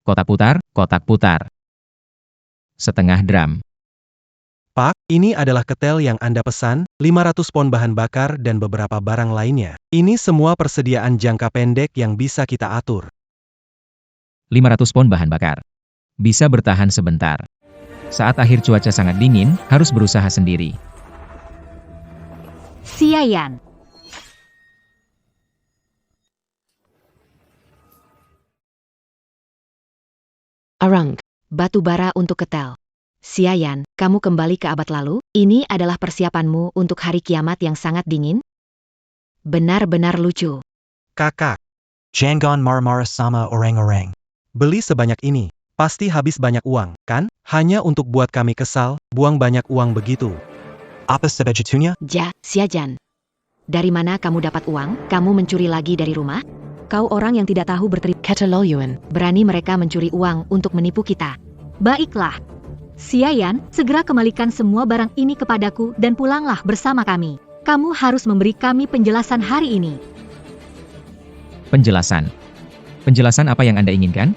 Kotak putar. Setengah dram. Pak, ini adalah ketel yang Anda pesan, 500 pon bahan bakar dan beberapa barang lainnya. Ini semua persediaan jangka pendek yang bisa kita atur. 500 pon bahan bakar. Bisa bertahan sebentar. Saat akhir cuaca sangat dingin, harus berusaha sendiri. Siayan. Arang, batu bara untuk ketel. Siayan, kamu kembali ke abad lalu? Ini adalah persiapanmu untuk hari kiamat yang sangat dingin? Benar-benar lucu. Kakak, Jangan marah-marah sama orang-orang. beli sebanyak ini. Pasti habis banyak uang, kan? Hanya untuk buat kami kesal, buang banyak uang begitu. Apa sebegitunya? Siajan. Dari mana kamu dapat uang? Kamu mencuri lagi dari rumah? Kau orang yang tidak tahu berterima kasih. Berani mereka mencuri uang untuk menipu kita. Baiklah. Siayan, segera kembalikan semua barang ini kepadaku dan pulanglah bersama kami. Kamu harus memberi kami penjelasan hari ini. Penjelasan. Penjelasan apa yang Anda inginkan?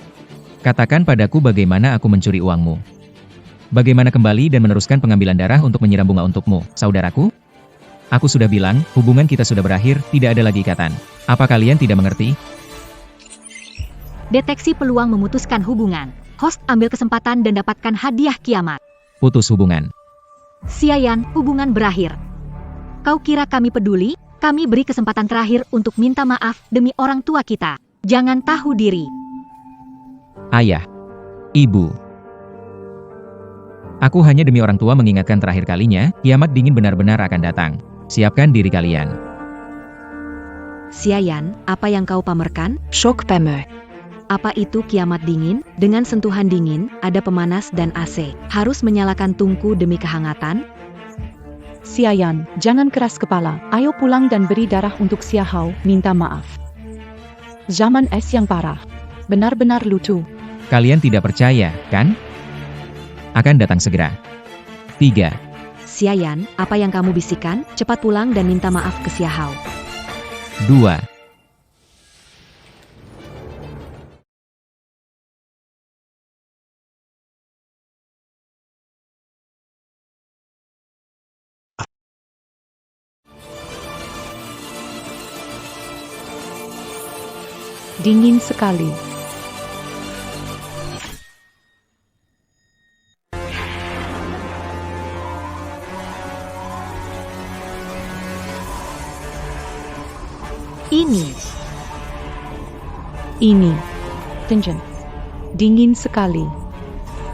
Katakan padaku bagaimana aku mencuri uangmu. Bagaimana kembali dan meneruskan pengambilan darah untuk menyiram bunga untukmu, saudaraku? Aku sudah bilang, hubungan kita sudah berakhir, tidak ada lagi ikatan. Apa kalian tidak mengerti? Deteksi peluang memutuskan hubungan. Host ambil kesempatan dan dapatkan hadiah kiamat. Putus hubungan. Siayan, hubungan berakhir. Kau kira kami peduli? Kami beri kesempatan terakhir untuk minta maaf demi orang tua kita. Jangan tahu diri. Ayah. Ibu. Aku hanya demi orang tua mengingatkan terakhir kalinya, kiamat dingin benar-benar akan datang. Siapkan diri kalian. Siayan, apa yang kau pamerkan? Shock pamer. Apa itu kiamat dingin? Dengan sentuhan dingin, ada pemanas dan AC. Harus menyalakan tungku demi kehangatan? Siayan, jangan keras kepala. Ayo pulang dan beri darah untuk Xiahao, minta maaf. Zaman es yang parah. Benar-benar lucu. Kalian tidak percaya, kan? Akan datang segera. 3. Siayan, apa yang kamu bisikan? Cepat pulang dan minta maaf ke Xiahao. 2. Dingin sekali. Ini. Tenjen. Dingin sekali.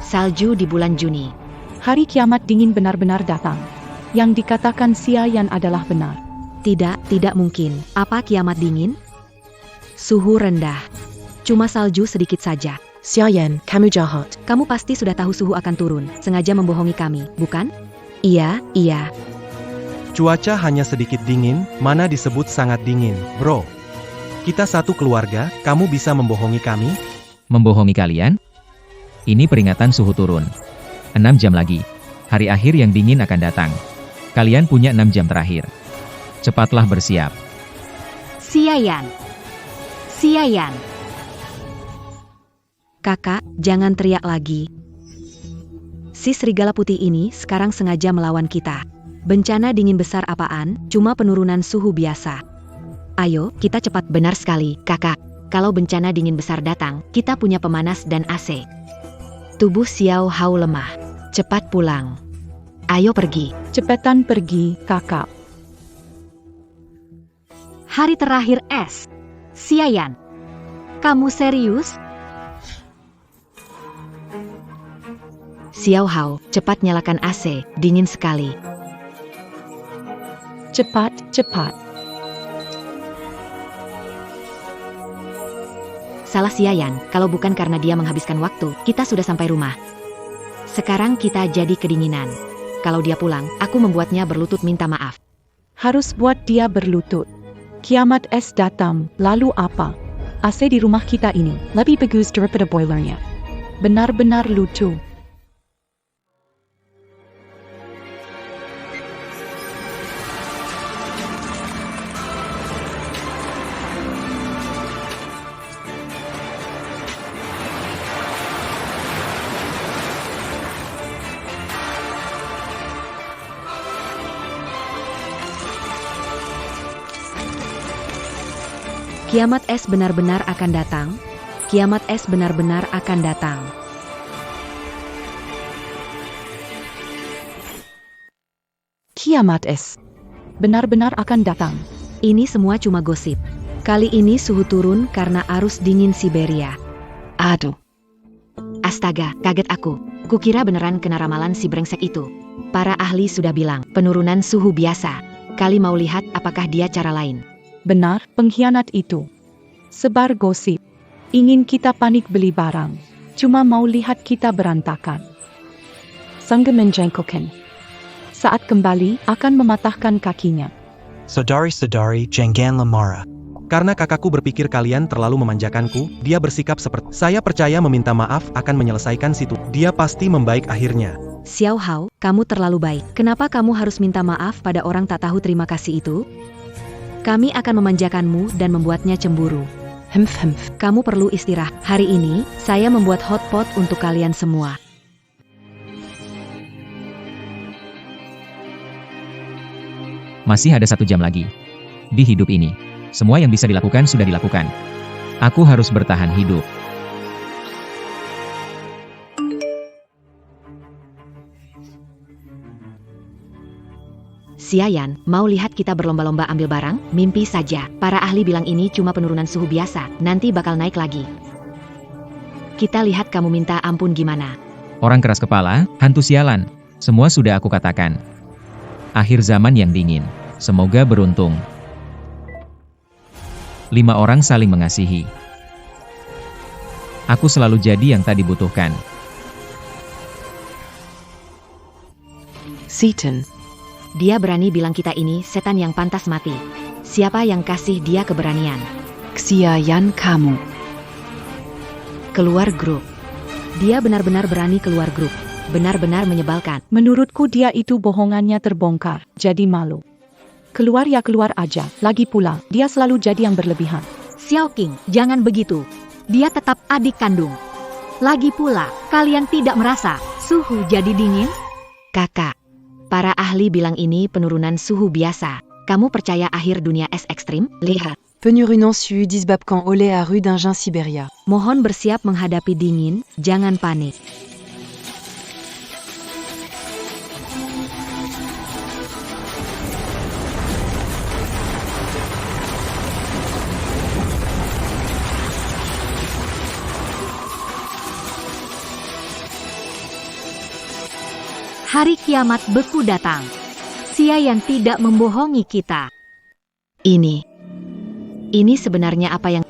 Salju di bulan Juni. Hari kiamat dingin benar-benar datang. Yang dikatakan Siayan adalah benar. Tidak mungkin. Apa kiamat dingin? Suhu rendah. Cuma salju sedikit saja. Siayan, kamu jahat. Kamu pasti sudah tahu suhu akan turun, sengaja membohongi kami, bukan? Iya. Cuaca hanya sedikit dingin, mana disebut sangat dingin, bro. Kita satu keluarga, kamu bisa membohongi kami? Membohongi kalian? Ini peringatan suhu turun. 6 jam lagi. Hari akhir yang dingin akan datang. Kalian punya 6 jam terakhir. Cepatlah bersiap. Siayan. Kakak, jangan teriak lagi. Si serigala putih ini sekarang sengaja melawan kita. Bencana dingin besar apaan, cuma penurunan suhu biasa. Ayo, kita cepat. Benar sekali, kakak. Kalau bencana dingin besar datang, kita punya pemanas dan AC. Tubuh Xiahao lemah. Cepat pulang. Ayo pergi. Cepetan pergi, kakak. Hari terakhir es. Siayan. Kamu serius? Xiahao, cepat nyalakan AC, dingin sekali. Cepat. Salah Siayan, kalau bukan karena dia menghabiskan waktu, kita sudah sampai rumah. Sekarang kita jadi kedinginan. Kalau dia pulang, aku membuatnya berlutut minta maaf. Harus buat dia berlutut. Kiamat es datang, lalu apa? AC di rumah kita ini lebih bagus daripada boilernya. Benar-benar lucu. Kiamat es benar-benar akan datang. Kiamat es benar-benar akan datang. Kiamat es benar-benar akan datang. Ini semua cuma gosip. Kali ini suhu turun karena arus dingin Siberia. Aduh, Astaga, kaget aku. Kukira beneran kena ramalan si brengsek itu. Para ahli sudah bilang, penurunan suhu biasa. Kali mau lihat apakah dia cara lain. benar, pengkhianat itu. Sebar gosip. Ingin kita panik beli barang. Cuma mau lihat kita berantakan. Sangga menjengkelkan. Saat kembali, akan mematahkan kakinya. Saudari-saudari, jangan marah. Karena kakakku berpikir kalian terlalu memanjakanku, dia bersikap seperti, saya percaya meminta maaf akan menyelesaikan situ. Dia pasti membaik akhirnya. Xiao Hao, kamu terlalu baik. Kenapa kamu harus minta maaf pada orang tak tahu terima kasih itu? Kami akan memanjakanmu dan membuatnya cemburu. Humph. Kamu perlu istirahat. Hari ini, saya membuat hot pot untuk kalian semua. Masih ada 1 jam lagi. Di hidup ini, semua yang bisa dilakukan sudah dilakukan. Aku harus bertahan hidup. Xiayan, mau lihat kita berlomba-lomba ambil barang? Mimpi saja. Para ahli bilang ini cuma penurunan suhu biasa, nanti bakal naik lagi. Kita lihat kamu minta ampun gimana. Orang keras kepala, hantu sialan. Semua sudah aku katakan. Akhir zaman yang dingin. Semoga beruntung. 5 orang saling mengasihi. Aku selalu jadi yang tak dibutuhkan. Seaton. Dia berani bilang kita ini setan yang pantas mati. Siapa yang kasih dia keberanian? Xiayan kamu. Keluar grup. Dia benar-benar berani keluar grup. Benar-benar menyebalkan. Menurutku dia itu bohongannya terbongkar. Jadi malu. Keluar ya keluar aja. Lagi pula, dia selalu jadi yang berlebihan. Xiao Qing, jangan begitu. Dia tetap adik kandung. Lagi pula, kalian tidak merasa suhu jadi dingin? Kakak, para ahli bilang ini penurunan suhu biasa. Kamu percaya akhir dunia es ekstrim? Lihat. Penurunan suhu disebabkan oleh arus dingin Siberia. Mohon bersiap menghadapi dingin, jangan panik. Hari kiamat beku datang. Xiayan tidak membohongi kita. Ini sebenarnya apa yang...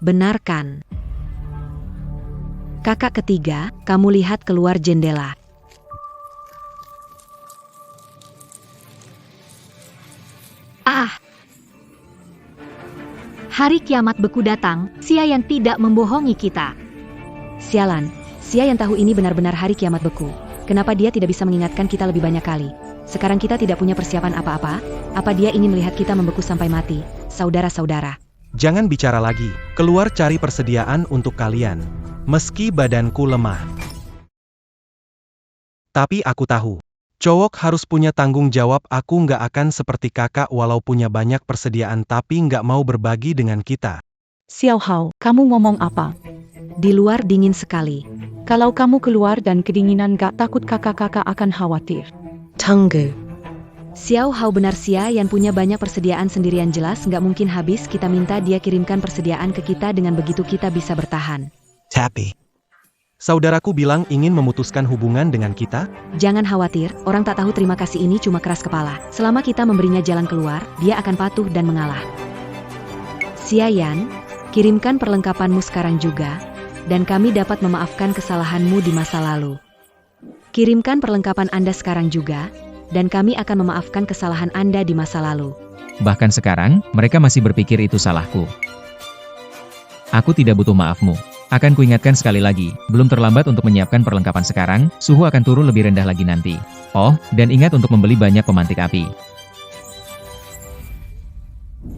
Benarkan. Kakak ketiga, kamu lihat keluar jendela. Hari kiamat beku datang, Xiayan tidak membohongi kita. Sialan, Xiayan tahu ini benar-benar hari kiamat beku. Kenapa dia tidak bisa mengingatkan kita lebih banyak kali? Sekarang kita tidak punya persiapan apa-apa? Apa dia ingin melihat kita membeku sampai mati? Saudara-saudara. Jangan bicara lagi, keluar cari persediaan untuk kalian. Meski badanku lemah. Tapi aku tahu. Cowok harus punya tanggung jawab. Aku nggak akan seperti kakak walau punya banyak persediaan tapi nggak mau berbagi dengan kita. Xiao Hao, kamu ngomong apa? Di luar dingin sekali. Kalau kamu keluar dan kedinginan gak takut kakak-kakak akan khawatir. Tunggu. Xiao Hao benar Xiayan punya banyak persediaan sendirian jelas nggak mungkin habis. Kita minta dia kirimkan persediaan ke kita dengan begitu kita bisa bertahan. Tapi, Saudaraku bilang ingin memutuskan hubungan dengan kita? Jangan khawatir, orang tak tahu terima kasih ini cuma keras kepala. Selama kita memberinya jalan keluar, dia akan patuh dan mengalah. Xiayan, kirimkan perlengkapanmu sekarang juga, dan kami dapat memaafkan kesalahanmu di masa lalu. Kirimkan perlengkapan Anda sekarang juga, dan kami akan memaafkan kesalahan Anda di masa lalu. Bahkan sekarang, mereka masih berpikir itu salahku. Aku tidak butuh maafmu. Akan kuingatkan sekali lagi, belum terlambat untuk menyiapkan perlengkapan sekarang, suhu akan turun lebih rendah lagi nanti. Oh, dan ingat untuk membeli banyak pemantik api.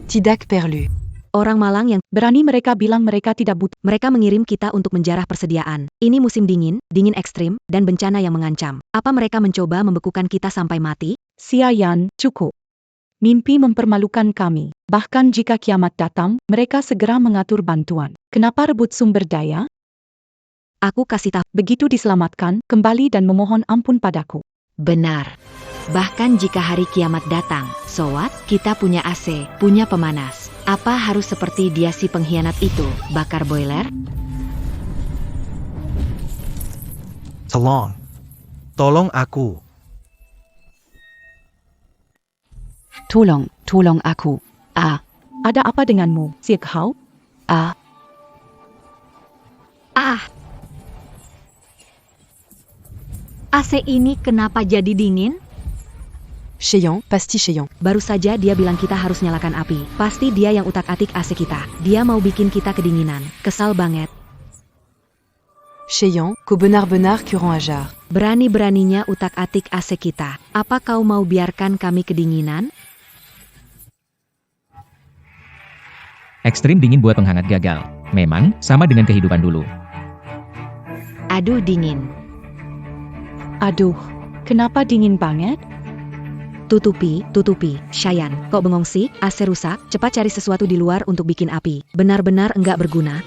Tidak perlu. Orang malang yang Berani mereka bilang mereka tidak butuh. mereka mengirim kita untuk menjarah persediaan. Ini musim dingin, dingin ekstrim, dan bencana yang mengancam. Apa mereka mencoba membekukan kita sampai mati? Xiayan, cukup. Mimpi mempermalukan kami. Bahkan jika kiamat datang, mereka segera mengatur bantuan. Kenapa rebut sumber daya? Aku kasih tahu. Begitu diselamatkan, kembali dan memohon ampun padaku. Benar. Bahkan jika hari kiamat datang, so what? Kita punya AC, punya pemanas. Apa harus seperti dia si pengkhianat itu, bakar boiler? Tolong. Tolong aku. Tolong aku. Ah, Ada apa denganmu, Siek Hao? ah, AC ini kenapa jadi dingin? Cheyon, pasti Cheyon. Baru saja dia bilang kita harus nyalakan api. Pasti dia yang utak-atik AC kita. Dia mau bikin kita kedinginan. Kesal banget. Cheyon, kau benar-benar kurang ajar. Berani-beraninya utak-atik AC kita. Apa kau mau biarkan kami kedinginan? Ekstrim dingin buat penghangat gagal. Memang, sama dengan kehidupan dulu. Aduh dingin. Aduh, kenapa dingin banget? Tutupi. Shayan, kok bengong sih? AC rusak, cepat cari sesuatu di luar untuk bikin api. Benar-benar enggak berguna.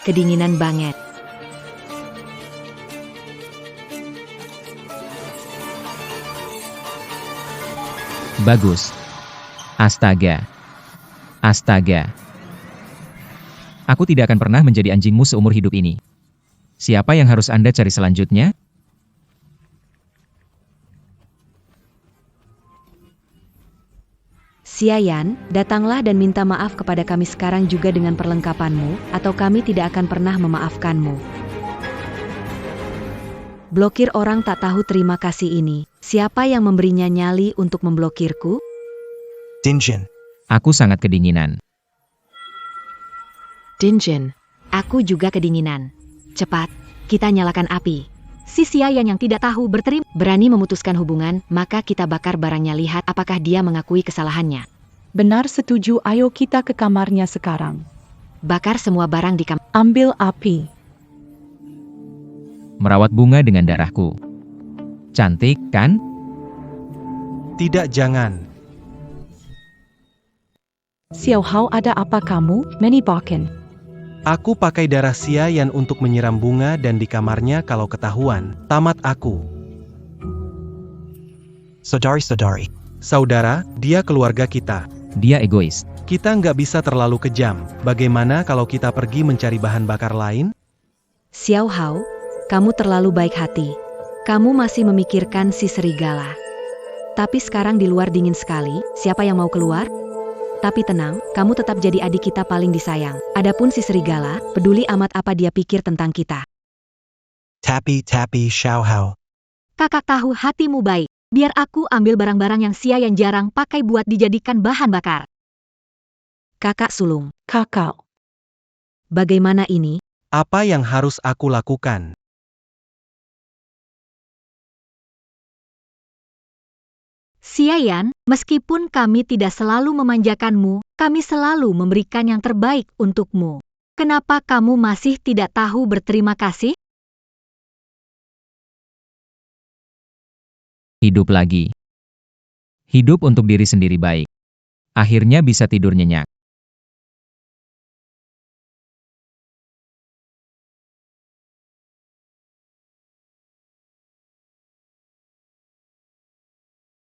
Kedinginan banget. Bagus. Astaga. Aku tidak akan pernah menjadi anjingmu seumur hidup ini. Siapa yang harus Anda cari selanjutnya? Xiayan, datanglah dan minta maaf kepada kami sekarang juga dengan perlengkapanmu, atau kami tidak akan pernah memaafkanmu. Blokir orang tak tahu terima kasih ini. Siapa yang memberinya nyali untuk memblokirku? Dinjin. Aku sangat kedinginan. Dinjin. Aku juga kedinginan. Cepat, kita nyalakan api. Si Xiayan yang tidak tahu berani memutuskan hubungan, maka kita bakar barangnya, lihat apakah dia mengakui kesalahannya. Benar, setuju, ayo kita ke kamarnya sekarang. Bakar semua barang di kamar. Ambil api. Merawat bunga dengan darahku. Cantik, kan? Tidak, jangan. Xiao Hao, ada apa kamu, Menibaken? Aku pakai darah Xiayan untuk menyiram bunga dan di kamarnya kalau ketahuan, tamat aku. Saudari. Saudara, dia keluarga kita. Dia egois. Kita nggak bisa terlalu kejam. Bagaimana kalau kita pergi mencari bahan bakar lain? Xiao Hao, kamu terlalu baik hati. Kamu masih memikirkan si serigala. Tapi sekarang di luar dingin sekali, siapa yang mau keluar? Tapi tenang, kamu tetap jadi adik kita paling disayang. Adapun si serigala, peduli amat apa dia pikir tentang kita. Tapi, Xiao Hao. Kakak tahu hatimu baik. Biar aku ambil barang-barang yang Xiayan jarang pakai buat dijadikan bahan bakar. Kakak sulung, Kakak. bagaimana ini? Apa yang harus aku lakukan? Xiayan, meskipun kami tidak selalu memanjakanmu, kami selalu memberikan yang terbaik untukmu. Kenapa kamu masih tidak tahu berterima kasih? Hidup lagi. Hidup untuk diri sendiri baik. Akhirnya bisa tidur nyenyak.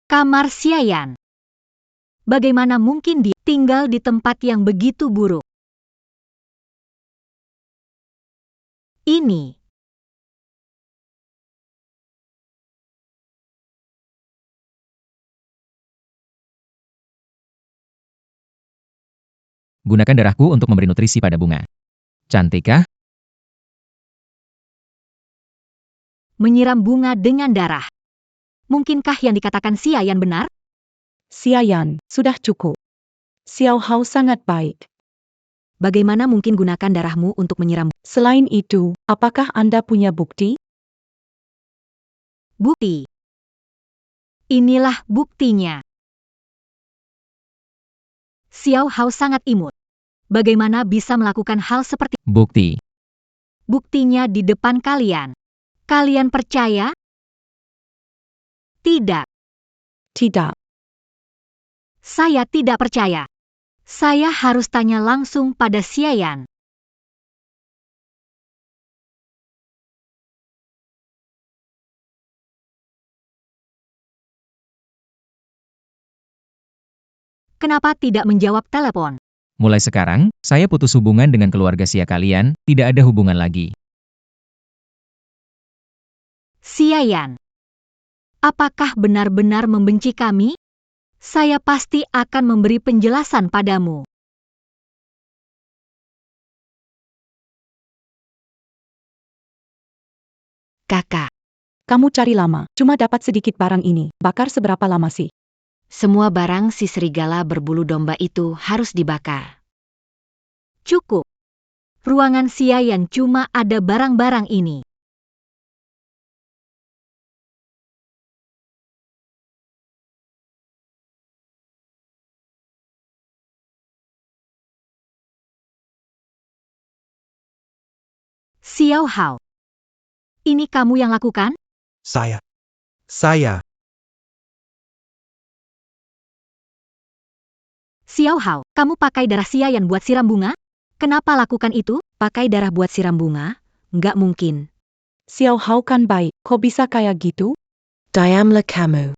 Kamar Xiayan. Bagaimana mungkin dia tinggal di tempat yang begitu buruk? Ini. Gunakan darahku untuk memberi nutrisi pada bunga. Cantikkah? Menyiram bunga dengan darah. Mungkinkah yang dikatakan Xiayan benar? Xiayan, sudah cukup. Xiao Hao sangat baik. Bagaimana mungkin gunakan darahmu untuk menyiram? Selain itu, apakah Anda punya bukti? Bukti. Inilah buktinya. Xiao Hao sangat imut. Bagaimana bisa melakukan hal seperti Bukti. buktinya di depan kalian? Kalian percaya? Tidak, Tidak. saya tidak percaya. Saya harus tanya langsung pada Xiayan. Kenapa tidak menjawab telepon? Mulai sekarang, saya putus hubungan dengan keluarga Xia kalian, tidak ada hubungan lagi. Xiayan, apakah benar-benar membenci kami? Saya pasti akan memberi penjelasan padamu. Kakak, Kamu cari lama, cuma dapat sedikit barang ini. Bakar seberapa lama sih? semua barang si serigala berbulu domba itu harus dibakar. Cukup. Ruangan Xiayan cuma ada barang-barang ini. Xiao Hao, ini kamu yang lakukan? Saya. Saya. Xiao Hao, kamu pakai darah Xiayan buat siram bunga? Kenapa lakukan itu? Pakai darah buat siram bunga? Nggak mungkin. Xiao Hao kan baik, kok bisa kayak gitu? Diamla Camus.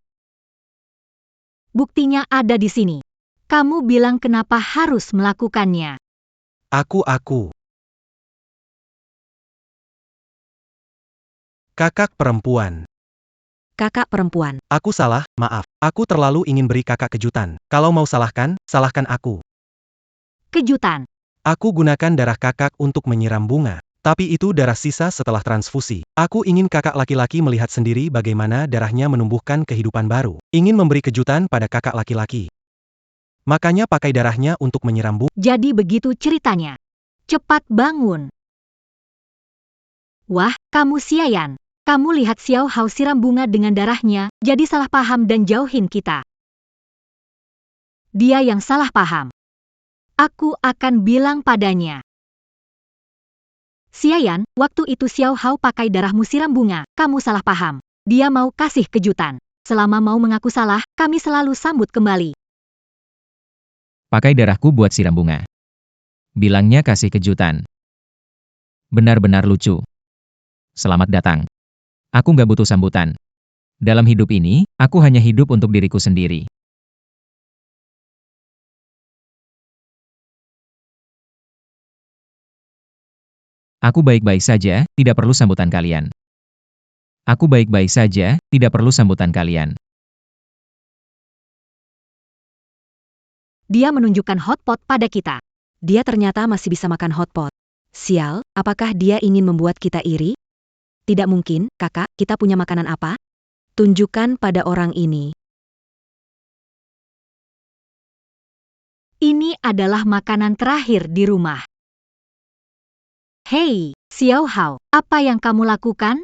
Buktinya ada di sini. Kamu bilang kenapa harus melakukannya? Aku. Kakak perempuan. Kakak perempuan. Aku salah, maaf. Aku terlalu ingin beri kakak kejutan. Kalau mau salahkan, salahkan aku. Kejutan. Aku gunakan darah kakak untuk menyiram bunga. Tapi itu darah sisa setelah transfusi. Aku ingin kakak laki-laki melihat sendiri bagaimana darahnya menumbuhkan kehidupan baru. Ingin memberi kejutan pada kakak laki-laki. Makanya pakai darahnya untuk menyiram bunga. Jadi begitu ceritanya. Cepat bangun. Wah, kamu Xiayan. Kamu lihat Xiao Hao siram bunga dengan darahnya, jadi salah paham dan jauhin kita. Dia yang salah paham. Aku akan bilang padanya. Xiayan, waktu itu Xiao Hao pakai darahmu siram bunga, kamu salah paham. Dia mau kasih kejutan. Selama mau mengaku salah, kami selalu sambut kembali. Pakai darahku buat siram bunga. Bilangnya kasih kejutan. Benar-benar lucu. Selamat datang. Aku nggak butuh sambutan. Dalam hidup ini, aku hanya hidup untuk diriku sendiri. Aku baik-baik saja, tidak perlu sambutan kalian. Aku baik-baik saja, tidak perlu sambutan kalian. Dia menunjukkan hotpot pada kita. Dia ternyata masih bisa makan hotpot. Sial, apakah dia ingin membuat kita iri? Tidak mungkin, kakak, kita punya makanan apa? Tunjukkan pada orang ini. Ini adalah makanan terakhir di rumah. Hei, Xiao Hao, apa yang kamu lakukan?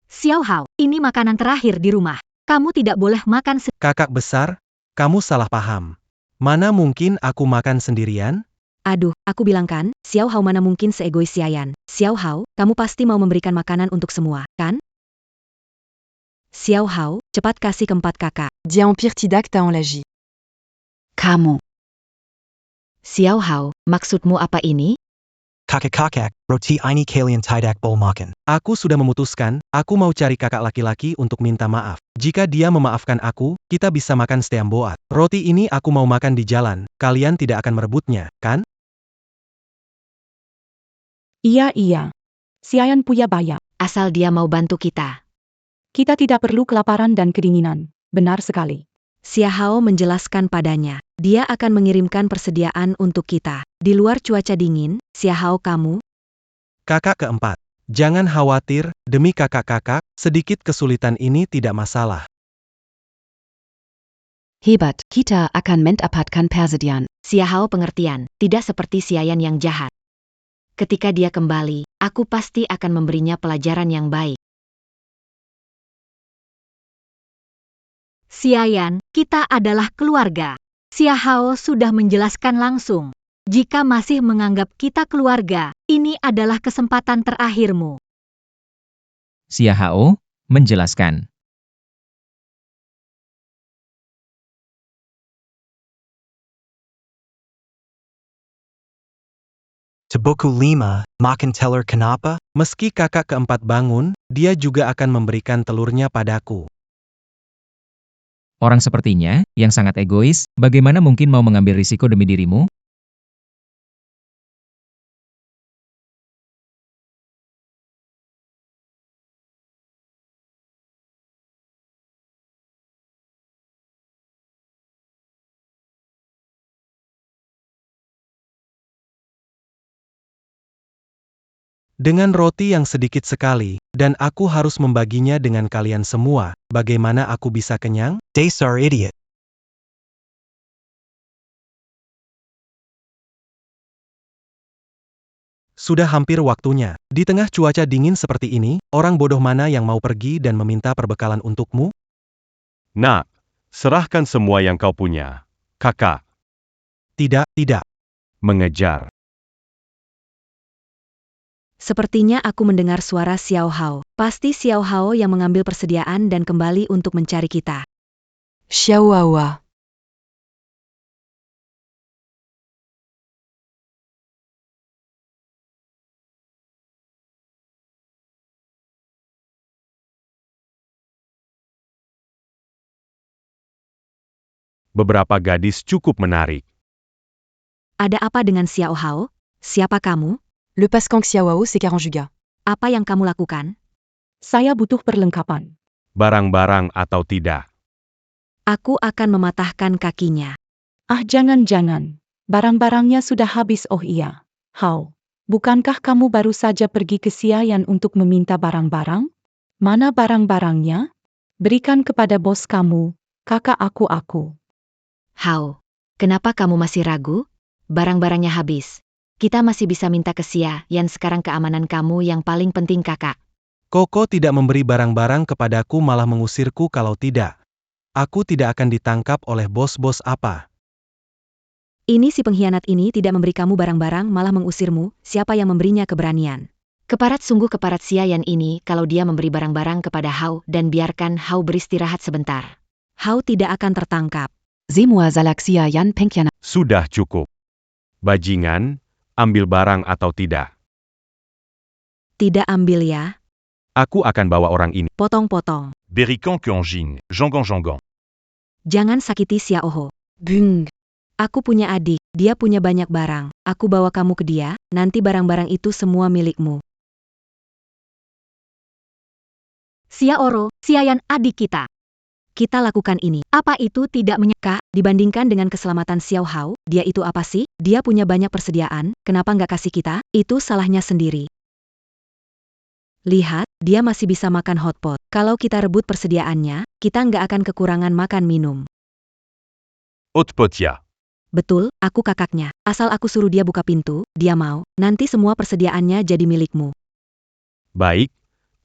Xiao Hao, ini makanan terakhir di rumah. Kamu tidak boleh makan Kakak besar, kamu salah paham. Mana mungkin aku makan sendirian? Aduh, aku bilang kan, Xiao Hao mana mungkin seegois Xiayan. Xiao Hao, kamu pasti mau memberikan makanan untuk semua, kan? Xiao Hao, cepat kasih keempat kakak. Dia Empire Tidak en lagi. Kamu. Xiao Hao, maksudmu apa ini? Kakak, roti ini kalian tidak boleh makan. Aku sudah memutuskan, aku mau cari kakak laki-laki untuk minta maaf. Jika dia memaafkan aku, kita bisa makan steamboat. Roti ini aku mau makan di jalan, kalian tidak akan merebutnya, kan? Iya. Xiayan punya banyak. Asal dia mau bantu kita. Kita tidak perlu kelaparan dan kedinginan. Benar sekali. Xiao Hao menjelaskan padanya. Dia akan mengirimkan persediaan untuk kita. Di luar cuaca dingin, Xiao Hao kamu. Kakak keempat. Jangan khawatir, demi kakak-kakak, sedikit kesulitan ini tidak masalah. Hebat, kita akan mendapatkan persediaan. Xiao Hao pengertian, tidak seperti Xiayan yang jahat. Ketika dia kembali, aku pasti akan memberinya pelajaran yang baik. Xiayan, kita adalah keluarga. Xiao Hao sudah menjelaskan langsung. Jika masih menganggap kita keluarga, ini adalah kesempatan terakhirmu. Xia Hao, menjelaskan. Taboku 5, makan telur kenapa? Meski kakak keempat bangun, dia juga akan memberikan telurnya padaku. Orang sepertinya, yang sangat egois, bagaimana mungkin mau mengambil risiko demi dirimu? Dengan roti yang sedikit sekali, dan aku harus membaginya dengan kalian semua, bagaimana aku bisa kenyang? Dasar idiot. Sudah hampir waktunya. Di tengah cuaca dingin seperti ini, orang bodoh mana yang mau pergi dan meminta perbekalan untukmu? Nak, serahkan semua yang kau punya. Kakak, Tidak, tidak. mengejar. Sepertinya aku mendengar suara Xiao Hao. Pasti Xiao Hao yang mengambil persediaan dan kembali untuk mencari kita. Xiao Awa. Beberapa gadis cukup menarik. Ada apa dengan Xiao Hao? Siapa kamu? Le Pascang Xiaoao c'est 40 Juga. Apa yang kamu lakukan? Saya butuh perlengkapan. Barang-barang atau tidak. Aku akan mematahkan kakinya. Ah jangan-jangan. Barang-barangnya sudah habis oh iya. Hao, bukankah kamu baru saja pergi ke Xiayan untuk meminta barang-barang? Mana barang-barangnya? Berikan kepada bos kamu, kakak aku. Hao, kenapa kamu masih ragu? Barang-barangnya habis. Kita masih bisa minta ke Xiayan sekarang keamanan kamu yang paling penting kakak. Koko tidak memberi barang-barang kepadaku malah mengusirku kalau tidak. Aku tidak akan ditangkap oleh bos-bos apa. Ini si pengkhianat ini tidak memberi kamu barang-barang malah mengusirmu, siapa yang memberinya keberanian? Keparat sungguh keparat Xiayan ini kalau dia memberi barang-barang kepada Hao dan biarkan Hao beristirahat sebentar. Hao tidak akan tertangkap. Zimwa Zalak Xiayan Pengkhianat. Sudah cukup. Bajingan, ambil barang atau tidak. Tidak ambil ya, Aku akan bawa orang ini. potong-potong. Berikan Kyonjin, Jonggon. Jangan sakiti Xiaoho. Bung. Aku punya adik, dia punya banyak barang. Aku bawa kamu ke dia, nanti barang-barang itu semua milikmu. Xiaoro, Xiayan adik kita. Kita lakukan ini. Apa itu tidak menyeka? Dibandingkan dengan keselamatan Xiao Hao, dia itu apa sih? Dia punya banyak persediaan, kenapa nggak kasih kita? Itu salahnya sendiri. Lihat, dia masih bisa makan hotpot. Kalau kita rebut persediaannya, kita nggak akan kekurangan makan minum. Otpotia. Betul, aku kakaknya. Asal aku suruh dia buka pintu, dia mau. Nanti semua persediaannya jadi milikmu. Baik,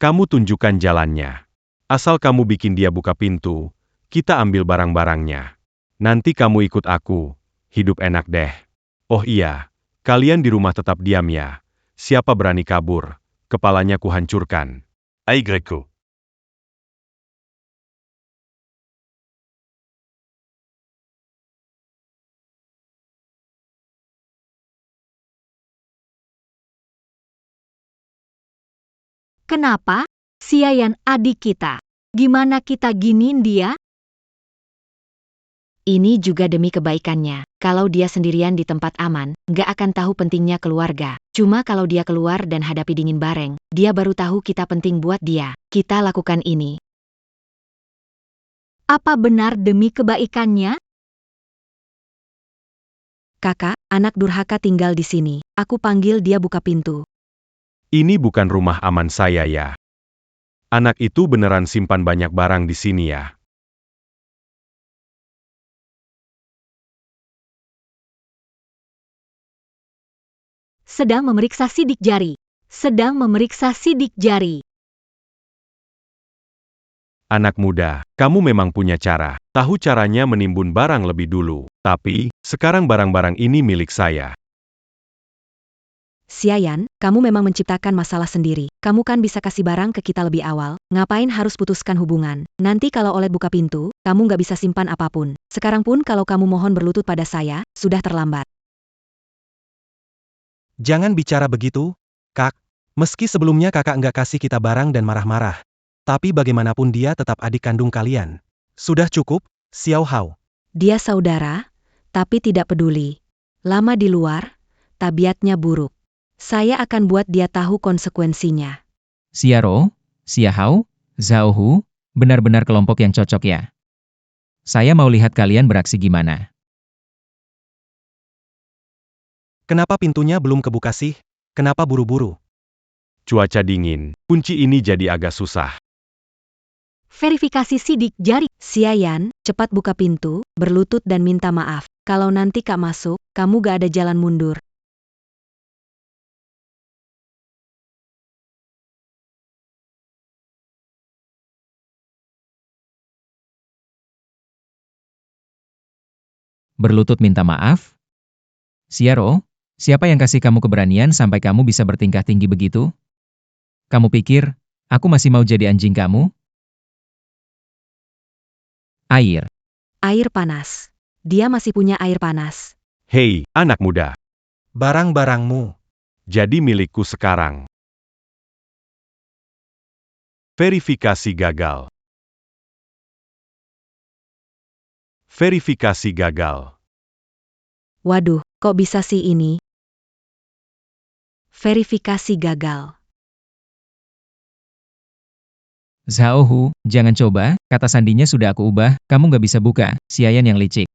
kamu tunjukkan jalannya. Asal kamu bikin dia buka pintu, kita ambil barang-barangnya. Nanti kamu ikut aku. Hidup enak deh. Oh iya, kalian di rumah tetap diam ya. Siapa berani kabur, kepalanya kuhancurkan. Aigreko. Kenapa? Xiayan adik kita. Gimana kita giniin dia? Ini juga demi kebaikannya. Kalau dia sendirian di tempat aman, nggak akan tahu pentingnya keluarga. Cuma kalau dia keluar dan hadapi dingin bareng, dia baru tahu kita penting buat dia. Kita lakukan ini. Apa benar demi kebaikannya? Kakak, anak durhaka tinggal di sini. Aku panggil dia buka pintu. Ini bukan rumah aman saya ya. Anak itu beneran simpan banyak barang di sini ya. Sedang memeriksa sidik jari. Sedang memeriksa sidik jari. Anak muda, kamu memang punya cara. Tahu caranya menimbun barang lebih dulu. Tapi, sekarang barang-barang ini milik saya. Xiayan, kamu memang menciptakan masalah sendiri. Kamu kan bisa kasih barang ke kita lebih awal. Ngapain harus putuskan hubungan? Nanti kalau Olet buka pintu, kamu nggak bisa simpan apapun. Sekarang pun kalau kamu mohon berlutut pada saya, sudah terlambat. Jangan bicara begitu, Kak. Meski sebelumnya kakak nggak kasih kita barang dan marah-marah. Tapi bagaimanapun dia tetap adik kandung kalian. Sudah cukup, Xiao Hao. Dia saudara, tapi tidak peduli. Lama di luar, tabiatnya buruk. Saya akan buat dia tahu konsekuensinya. Xiaro, Xiahao, Zhaohu, benar-benar kelompok yang cocok ya. Saya mau lihat kalian beraksi gimana. Kenapa pintunya belum kebuka sih? Kenapa buru-buru? Cuaca dingin, kunci ini jadi agak susah. Verifikasi sidik jari. Xiayan, cepat buka pintu, berlutut dan minta maaf. Kalau nanti Kak masuk, kamu gak ada jalan mundur. Berlutut minta maaf? Xiaro, siapa yang kasih kamu keberanian sampai kamu bisa bertingkah tinggi begitu? Kamu pikir, aku masih mau jadi anjing kamu? Air. Air panas. Dia masih punya air panas. Hei, anak muda, Barang-barangmu. jadi milikku sekarang. Verifikasi gagal. Verifikasi gagal. Waduh, kok bisa sih ini? Verifikasi gagal. Zhaohu, jangan coba, kata sandinya sudah aku ubah, kamu nggak bisa buka, Xiayan yang licik.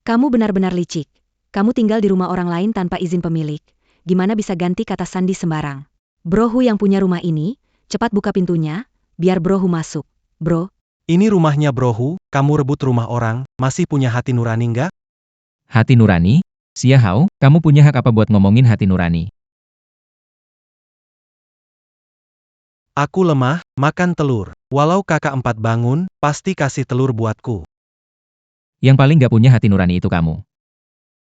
Kamu benar-benar licik. Kamu tinggal di rumah orang lain tanpa izin pemilik. Gimana bisa ganti kata sandi sembarang? Brohu yang punya rumah ini, cepat buka pintunya, biar Brohu masuk. Bro, Ini rumahnya Brohu, kamu rebut rumah orang, masih punya hati nurani nggak? Hati nurani? Xiahao, kamu punya hak apa buat ngomongin hati nurani? Aku lemah, makan telur. Walau kakak 4 bangun, pasti kasih telur buatku. Yang paling nggak punya hati nurani itu kamu.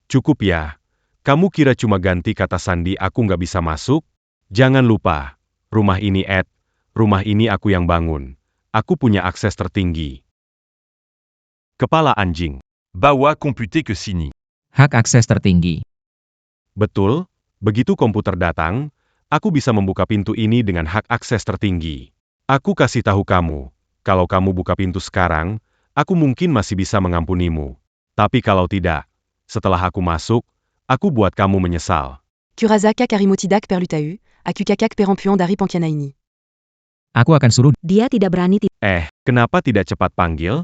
Cukup ya. Kamu kira cuma ganti kata sandi aku nggak bisa masuk? Jangan lupa, rumah ini rumah ini aku yang bangun. Aku punya akses tertinggi. Kepala anjing. Bawa komputer ke sini. Hak akses tertinggi. Betul, begitu komputer datang, aku bisa membuka pintu ini dengan hak akses tertinggi. Aku kasih tahu kamu, kalau kamu buka pintu sekarang, aku mungkin masih bisa mengampunimu. Tapi kalau tidak, setelah aku masuk, aku buat kamu menyesal. Kurazaka Karimotidak Perlutau, Akukakak Perempuan dari Ponkianaini. Aku akan suruh dia tidak berani. Kenapa tidak cepat panggil?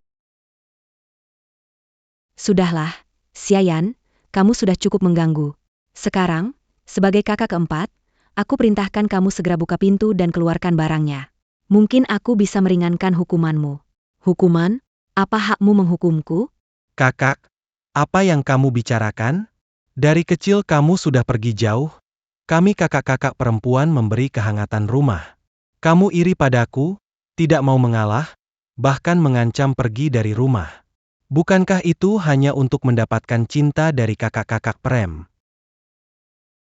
Sudahlah, Xiayan, kamu sudah cukup mengganggu. Sekarang, sebagai kakak keempat, aku perintahkan kamu segera buka pintu dan keluarkan barangnya. Mungkin aku bisa meringankan hukumanmu. Hukuman? Apa hakmu menghukumku? Kakak, apa yang kamu bicarakan? Dari kecil kamu sudah pergi jauh. Kami kakak-kakak perempuan memberi kehangatan rumah. Kamu iri padaku, tidak mau mengalah, bahkan mengancam pergi dari rumah. Bukankah itu hanya untuk mendapatkan cinta dari kakak-kakak Prem?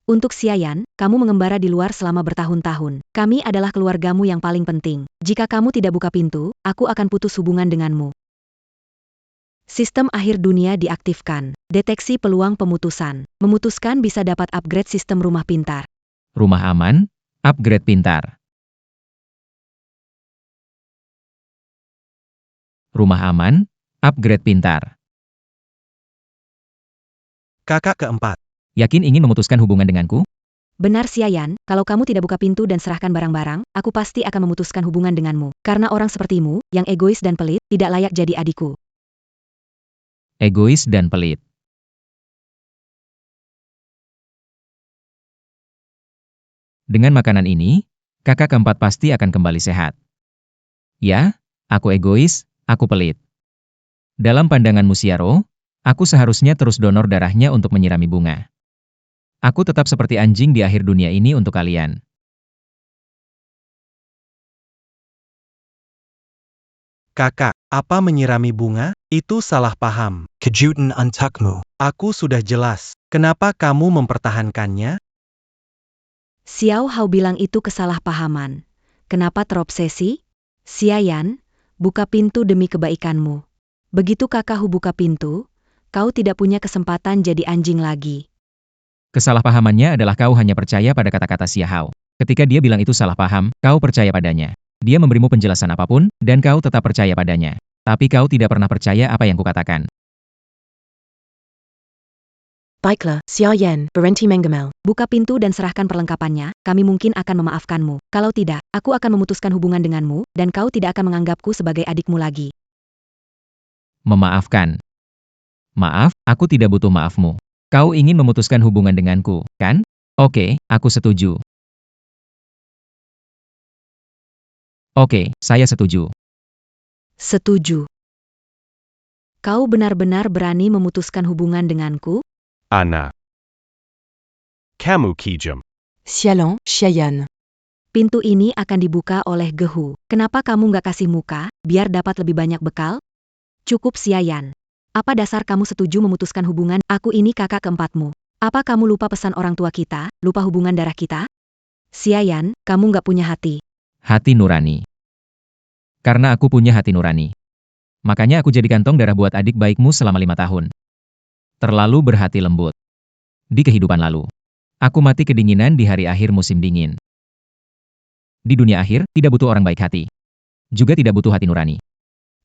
Untuk Xiayan, kamu mengembara di luar selama bertahun-tahun. Kami adalah keluargamu yang paling penting. Jika kamu tidak buka pintu, aku akan putus hubungan denganmu. Sistem akhir dunia diaktifkan. Deteksi peluang pemutusan. Memutuskan bisa dapat upgrade sistem rumah pintar. rumah aman, upgrade pintar. Rumah aman, upgrade pintar. Kakak keempat. Yakin ingin memutuskan hubungan denganku? Benar Xiayan, kalau kamu tidak buka pintu dan serahkan barang-barang, aku pasti akan memutuskan hubungan denganmu. Karena orang sepertimu, yang egois dan pelit, tidak layak jadi adikku. Egois dan pelit. Dengan makanan ini, kakak keempat pasti akan kembali sehat. Ya, aku egois, aku pelit. Dalam pandanganmu Xiaro, aku seharusnya terus donor darahnya untuk menyirami bunga. Aku tetap seperti anjing di akhir dunia ini untuk kalian. Kakak, apa menyirami bunga? Itu salah paham. Kejutan untukmu. Aku sudah jelas. Kenapa kamu mempertahankannya? Xiao Hao bilang itu kesalahpahaman. Kenapa terobsesi? Xiayan, buka pintu demi kebaikanmu. Begitu kakakku buka pintu, kau tidak punya kesempatan jadi anjing lagi. Kesalahpahamannya adalah kau hanya percaya pada kata-kata Xia Hao. Ketika dia bilang itu salah paham, kau percaya padanya. Dia memberimu penjelasan apapun, dan kau tetap percaya padanya. Tapi kau tidak pernah percaya apa yang kukatakan. Baiklah, Xiaoyan, berhenti menggemel. Buka pintu dan serahkan perlengkapannya, kami mungkin akan memaafkanmu. Kalau tidak, aku akan memutuskan hubungan denganmu, dan kau tidak akan menganggapku sebagai adikmu lagi. Memaafkan. Maaf, aku tidak butuh maafmu. Kau ingin memutuskan hubungan denganku, kan? Oke, aku setuju. Oke, saya setuju. Setuju. Kau benar-benar berani memutuskan hubungan denganku? Anak. Kamu kejam. Xialan, Xiayan. Pintu ini akan dibuka oleh Gehu. Kenapa kamu nggak kasih muka, biar dapat lebih banyak bekal? Cukup Xiayan. Apa dasar kamu setuju memutuskan hubungan? Aku ini kakak keempatmu. Apa kamu lupa pesan orang tua kita, lupa hubungan darah kita? Xiayan, kamu nggak punya hati. Hati nurani. Karena aku punya hati nurani. Makanya aku jadi kantong darah buat adik baikmu selama 5 tahun. Terlalu berhati lembut. Di kehidupan lalu, aku mati kedinginan di hari akhir musim dingin. Di dunia akhir, tidak butuh orang baik hati. Juga tidak butuh hati nurani.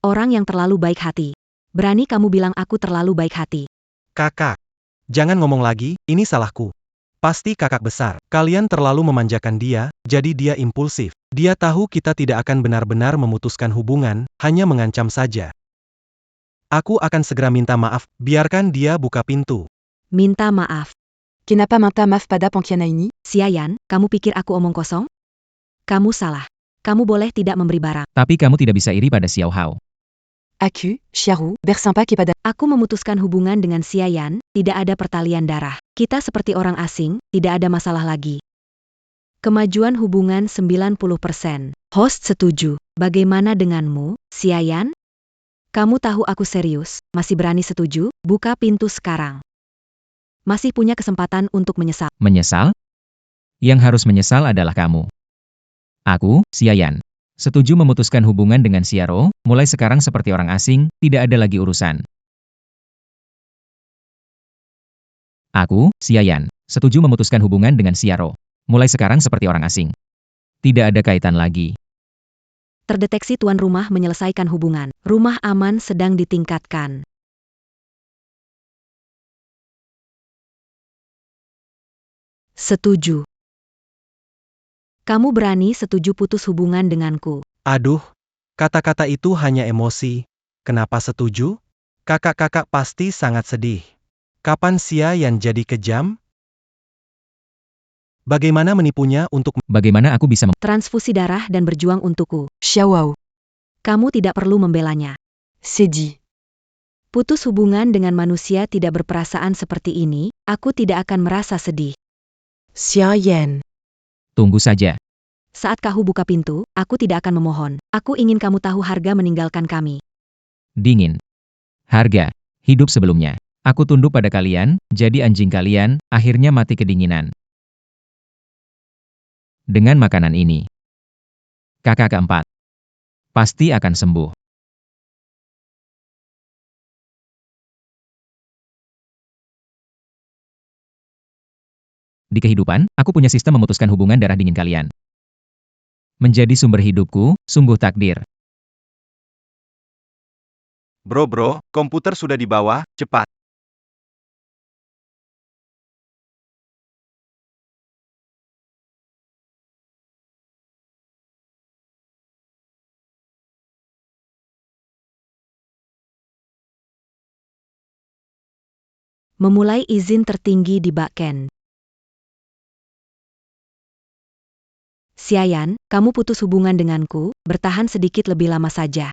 Orang yang terlalu baik hati. Berani kamu bilang aku terlalu baik hati. Kakak, jangan ngomong lagi, ini salahku. Pasti kakak besar. Kalian terlalu memanjakan dia, jadi dia impulsif. Dia tahu kita tidak akan benar-benar memutuskan hubungan, hanya mengancam saja. Aku akan segera minta maaf, biarkan dia buka pintu. Minta maaf. Kenapa minta maaf pada pengkhianat ini? Xiayan, kamu pikir aku omong kosong? Kamu salah. Kamu boleh tidak memberi barang. Tapi kamu tidak bisa iri pada Xiao Hao. Aku, Xiaoru, bersampak pada... Aku memutuskan hubungan dengan Xiayan, tidak ada pertalian darah. Kita seperti orang asing, tidak ada masalah lagi. Kemajuan hubungan 90%. Host setuju. Bagaimana denganmu, Xiayan? Kamu tahu aku serius, masih berani setuju? Buka pintu sekarang. Masih punya kesempatan untuk menyesal. Menyesal? Yang harus menyesal adalah kamu. Aku, Xiayan, setuju memutuskan hubungan dengan Xiaro, mulai sekarang seperti orang asing, tidak ada lagi urusan. Aku, Xiayan, setuju memutuskan hubungan dengan Xiaro, mulai sekarang seperti orang asing. Tidak ada kaitan lagi. Terdeteksi tuan rumah menyelesaikan hubungan. Rumah aman sedang ditingkatkan. Setuju. Kamu berani setuju putus hubungan denganku. Aduh, kata-kata itu hanya emosi. Kenapa setuju? Kakak-kakak pasti sangat sedih. Kapan Xiayan jadi kejam? Bagaimana menipunya untuk... Bagaimana aku bisa Transfusi darah dan berjuang untukku. Xiaohao. Kamu tidak perlu membelanya. C'est dit. Putus hubungan dengan manusia tidak berperasaan seperti ini, aku tidak akan merasa sedih. Xiaoyan. tunggu saja? Saat kamu buka pintu, aku tidak akan memohon. Aku ingin kamu tahu harga meninggalkan kami. Dingin. Harga. Hidup sebelumnya. Aku tunduk pada kalian, jadi anjing kalian, akhirnya mati kedinginan. Dengan makanan ini, kakak keempat pasti akan sembuh. Di kehidupan, aku punya sistem memutuskan hubungan darah dingin kalian. Menjadi sumber hidupku, sungguh takdir. Bro, komputer sudah dibawa, cepat. Memulai izin tertinggi di backend. Xiayan, kamu putus hubungan denganku, bertahan sedikit lebih lama saja.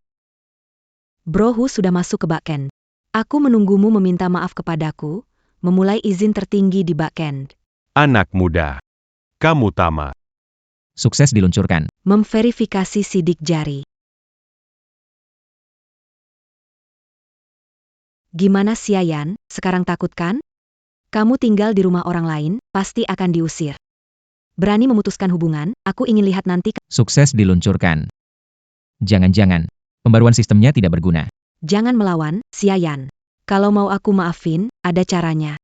Brohu sudah masuk ke backend. Aku menunggumu meminta maaf kepadaku, memulai izin tertinggi di backend. Anak muda. Kamu tamat. Sukses diluncurkan. Memverifikasi sidik jari. Gimana Xiayan, sekarang takut kan? Kamu tinggal di rumah orang lain, pasti akan diusir. Berani memutuskan hubungan, aku ingin lihat nanti. Sukses diluncurkan. Jangan-jangan, pembaruan sistemnya tidak berguna. Jangan melawan, Xiayan. Kalau mau aku maafin, ada caranya.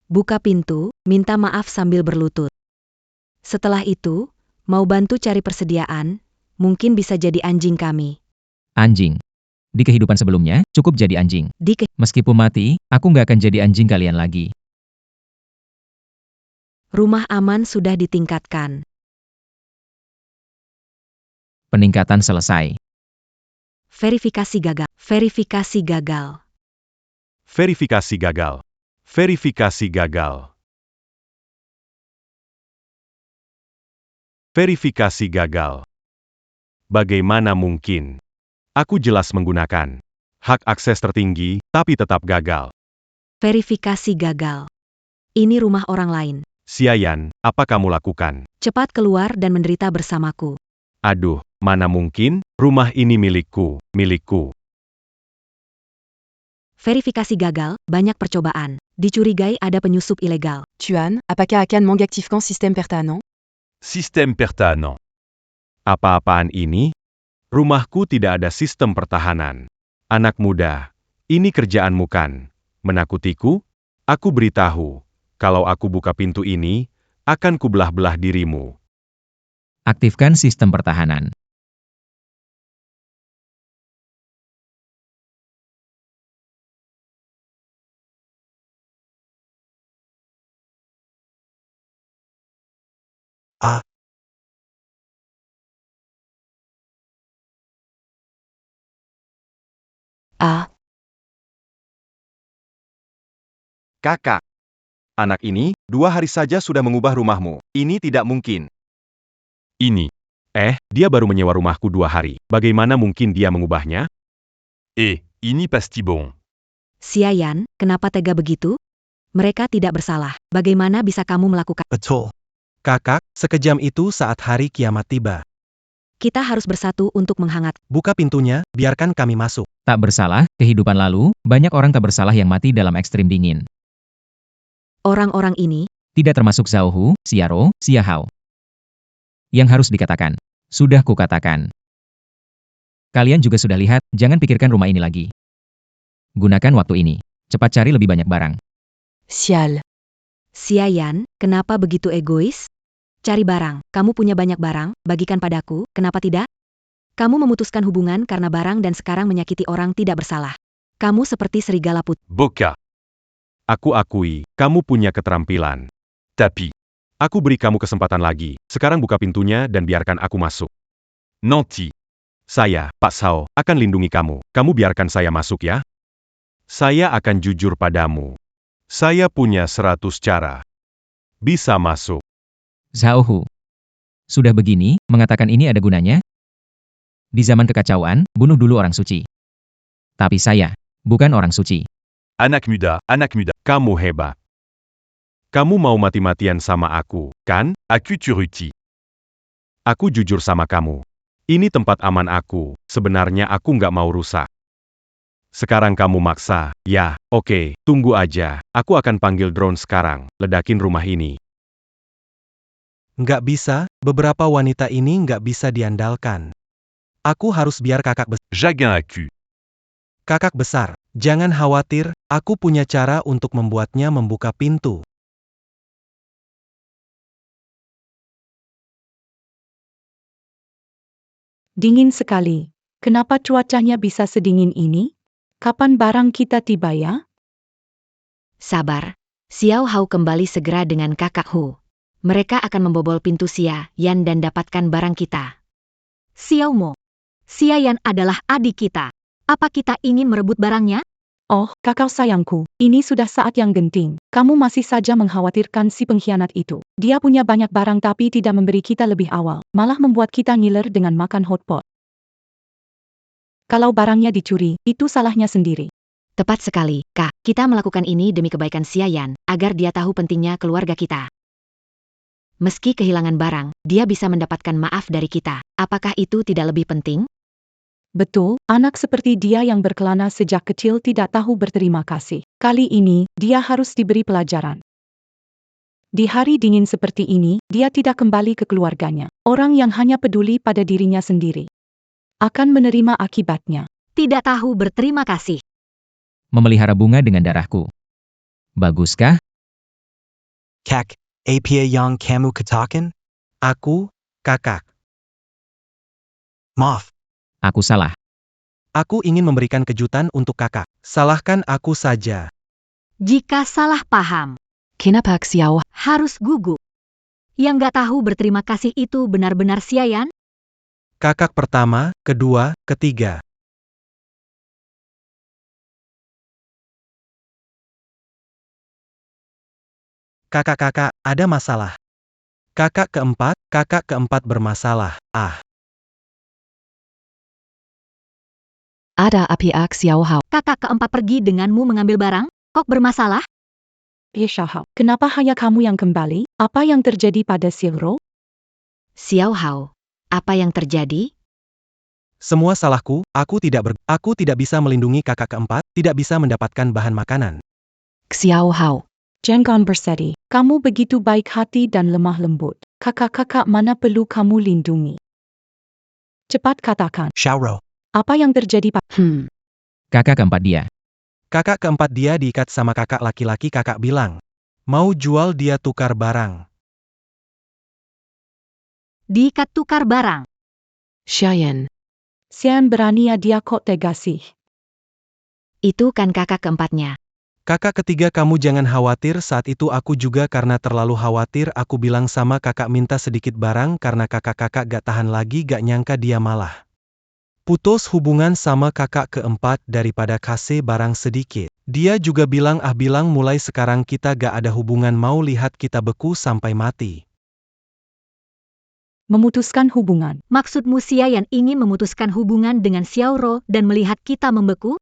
Buka pintu, minta maaf sambil berlutut. Setelah itu, mau bantu cari persediaan, mungkin bisa jadi anjing kami. Anjing. Di kehidupan sebelumnya, cukup jadi anjing. Meskipun mati, aku nggak akan jadi anjing kalian lagi. Rumah aman sudah ditingkatkan. Peningkatan selesai. Verifikasi gagal. Verifikasi gagal. Verifikasi gagal. Verifikasi gagal. Verifikasi gagal. Bagaimana mungkin? Aku jelas menggunakan hak akses tertinggi, tapi tetap gagal. Verifikasi gagal. Ini rumah orang lain. Xiayan, apa kamu lakukan? Cepat keluar dan menderita bersamaku. Aduh, mana mungkin? Rumah ini milikku, milikku. Verifikasi gagal, banyak percobaan. Dicurigai ada penyusup ilegal. Tuan, apakah akan mengaktifkan sistem pertahanan? Sistem pertahanan. Apa-apaan ini? Rumahku tidak ada sistem pertahanan. Anak muda, ini kerjaanmu kan? Menakutiku? Aku beritahu, kalau aku buka pintu ini, akan kubelah-belah dirimu. Aktifkan sistem pertahanan. Ah. Ah, Kakak, anak ini 2 hari saja sudah mengubah rumahmu. Ini tidak mungkin. Ini. Dia baru menyewa rumahku 2 hari. Bagaimana mungkin dia mengubahnya? Ini pasti bohong. Xiayan, kenapa tega begitu? Mereka tidak bersalah. Bagaimana bisa kamu melakukan? Betul. Kakak, sekejam itu saat hari kiamat tiba. Kita harus bersatu untuk menghangat. Buka pintunya, biarkan kami masuk. Tak bersalah, kehidupan lalu, banyak orang tak bersalah yang mati dalam ekstrim dingin. Orang-orang ini, Tidak termasuk Zhao Hu, Xiaro, Xiahao. Yang harus dikatakan. Sudah kukatakan. Kalian juga sudah lihat, jangan pikirkan rumah ini lagi. Gunakan waktu ini. Cepat cari lebih banyak barang. sial. Xiayan, kenapa begitu egois? Cari barang, kamu punya banyak barang, bagikan padaku, kenapa tidak? Kamu memutuskan hubungan karena barang dan sekarang menyakiti orang tidak bersalah. Kamu seperti serigala putih. Boka. Aku akui, kamu punya keterampilan. Tapi, aku beri kamu kesempatan lagi. Sekarang buka pintunya dan biarkan aku masuk. Nanti. Saya, Pak Sao, akan lindungi kamu. Kamu biarkan saya masuk ya. Saya akan jujur padamu. Saya punya 100 cara. Bisa masuk. Zhao Hu. Sudah begini, mengatakan ini ada gunanya? Di zaman kekacauan, bunuh dulu orang suci. Tapi saya, bukan orang suci. Anak muda, kamu hebat. Kamu mau mati-matian sama aku, kan? Aku curuti. Aku jujur sama kamu. Ini tempat aman aku, sebenarnya aku nggak mau rusak. Sekarang kamu maksa, ya, oke, tunggu aja. Aku akan panggil drone sekarang, ledakin rumah ini. Nggak bisa, beberapa wanita ini nggak bisa diandalkan. Aku harus biar kakak besar. Jaguin aku. Kakak besar, jangan khawatir, aku punya cara untuk membuatnya membuka pintu. Dingin sekali. Kenapa cuacanya bisa sedingin ini? Kapan barang kita tiba ya? Sabar. Xiao Hao kembali segera dengan kakak Hu. Mereka akan membobol pintu Xiayan dan dapatkan barang kita. Xiao Mo. Xiayan adalah adik kita. Apa kita ingin merebut barangnya? Oh, kakak sayangku, ini sudah saat yang genting. Kamu masih saja mengkhawatirkan si pengkhianat itu. Dia punya banyak barang tapi tidak memberi kita lebih awal, malah membuat kita ngiler dengan makan hotpot. Kalau barangnya dicuri, itu salahnya sendiri. Tepat sekali, Kak. Kita melakukan ini demi kebaikan Xiayan, agar dia tahu pentingnya keluarga kita. Meski kehilangan barang, dia bisa mendapatkan maaf dari kita. Apakah itu tidak lebih penting? Betul, anak seperti dia yang berkelana sejak kecil tidak tahu berterima kasih. Kali ini, dia harus diberi pelajaran. Di hari dingin seperti ini, dia tidak kembali ke keluarganya. Orang yang hanya peduli pada dirinya sendiri akan menerima akibatnya. Tidak tahu berterima kasih. Memelihara bunga dengan darahku. Baguskah? Kak, apa yang kamu katakan? Aku, kakak. Maaf. Aku salah. Aku ingin memberikan kejutan untuk kakak. Salahkan aku saja. Jika salah paham, Kenapa Xiao harus gugup. Yang gak tahu berterima kasih itu benar-benar Xiayan? Kakak pertama, kedua, ketiga. Kakak-kakak, ada masalah. Kakak keempat bermasalah. ada apa Xiao Hao? Kakak keempat pergi denganmu mengambil barang? Kok bermasalah? Xiao, kenapa hanya kamu yang kembali? Apa yang terjadi pada Xiao? Xiao Hao, apa yang terjadi? Semua salahku, aku tidak bisa melindungi kakak keempat, tidak bisa mendapatkan bahan makanan. Xiao Hao. Jangan bersedih, kamu begitu baik hati dan lemah lembut. Kakak-kakak mana perlu kamu lindungi? Cepat katakan, Xiaoro. apa yang terjadi Kakak keempat dia. Kakak keempat dia diikat sama kakak laki-laki, kakak bilang. Mau jual dia tukar barang. Diikat tukar barang. Xiayan. Xian berani ya dia kok tega sih. Itu kan kakak keempatnya. Kakak ketiga, kamu jangan khawatir, saat itu aku juga karena terlalu khawatir aku bilang sama kakak minta sedikit barang karena kakak-kakak gak tahan lagi, gak nyangka dia malah putus hubungan sama kakak keempat daripada kasih barang sedikit. Dia juga bilang mulai sekarang kita gak ada hubungan, mau lihat kita beku sampai mati. Memutuskan hubungan. Maksudmu Xiayan ingin memutuskan hubungan dengan Xiaoro dan melihat kita membeku?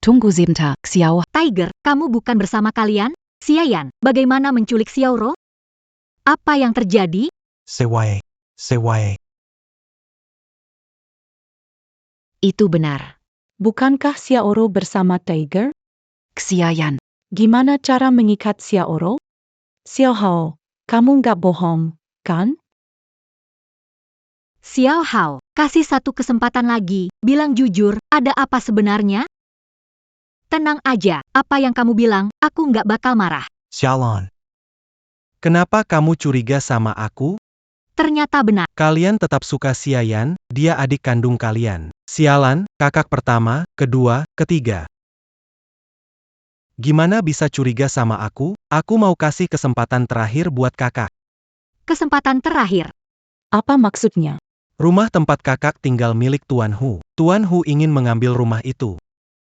Tunggu sebentar, Xiao. Tiger, kamu bukan bersama kalian? Xiayan, bagaimana menculik Xiaoro? Apa yang terjadi? Sewaye. Itu benar. Bukankah Xiaoro bersama Tiger? Xiayan. Gimana cara mengikat Xiaoro? Xiao, kamu nggak bohong, kan? Xiao Hao, kasih satu kesempatan lagi, bilang jujur, ada apa sebenarnya? Tenang aja, apa yang kamu bilang, aku nggak bakal marah. Xiaolon. Kenapa kamu curiga sama aku? Ternyata benar. Kalian tetap suka Xiayan, dia adik kandung kalian. Sialan, kakak pertama, kedua, ketiga. Gimana bisa curiga sama aku? Aku mau kasih kesempatan terakhir buat kakak. Kesempatan terakhir. Apa maksudnya? Rumah tempat kakak tinggal milik Tuan Hu. Tuan Hu ingin mengambil rumah itu.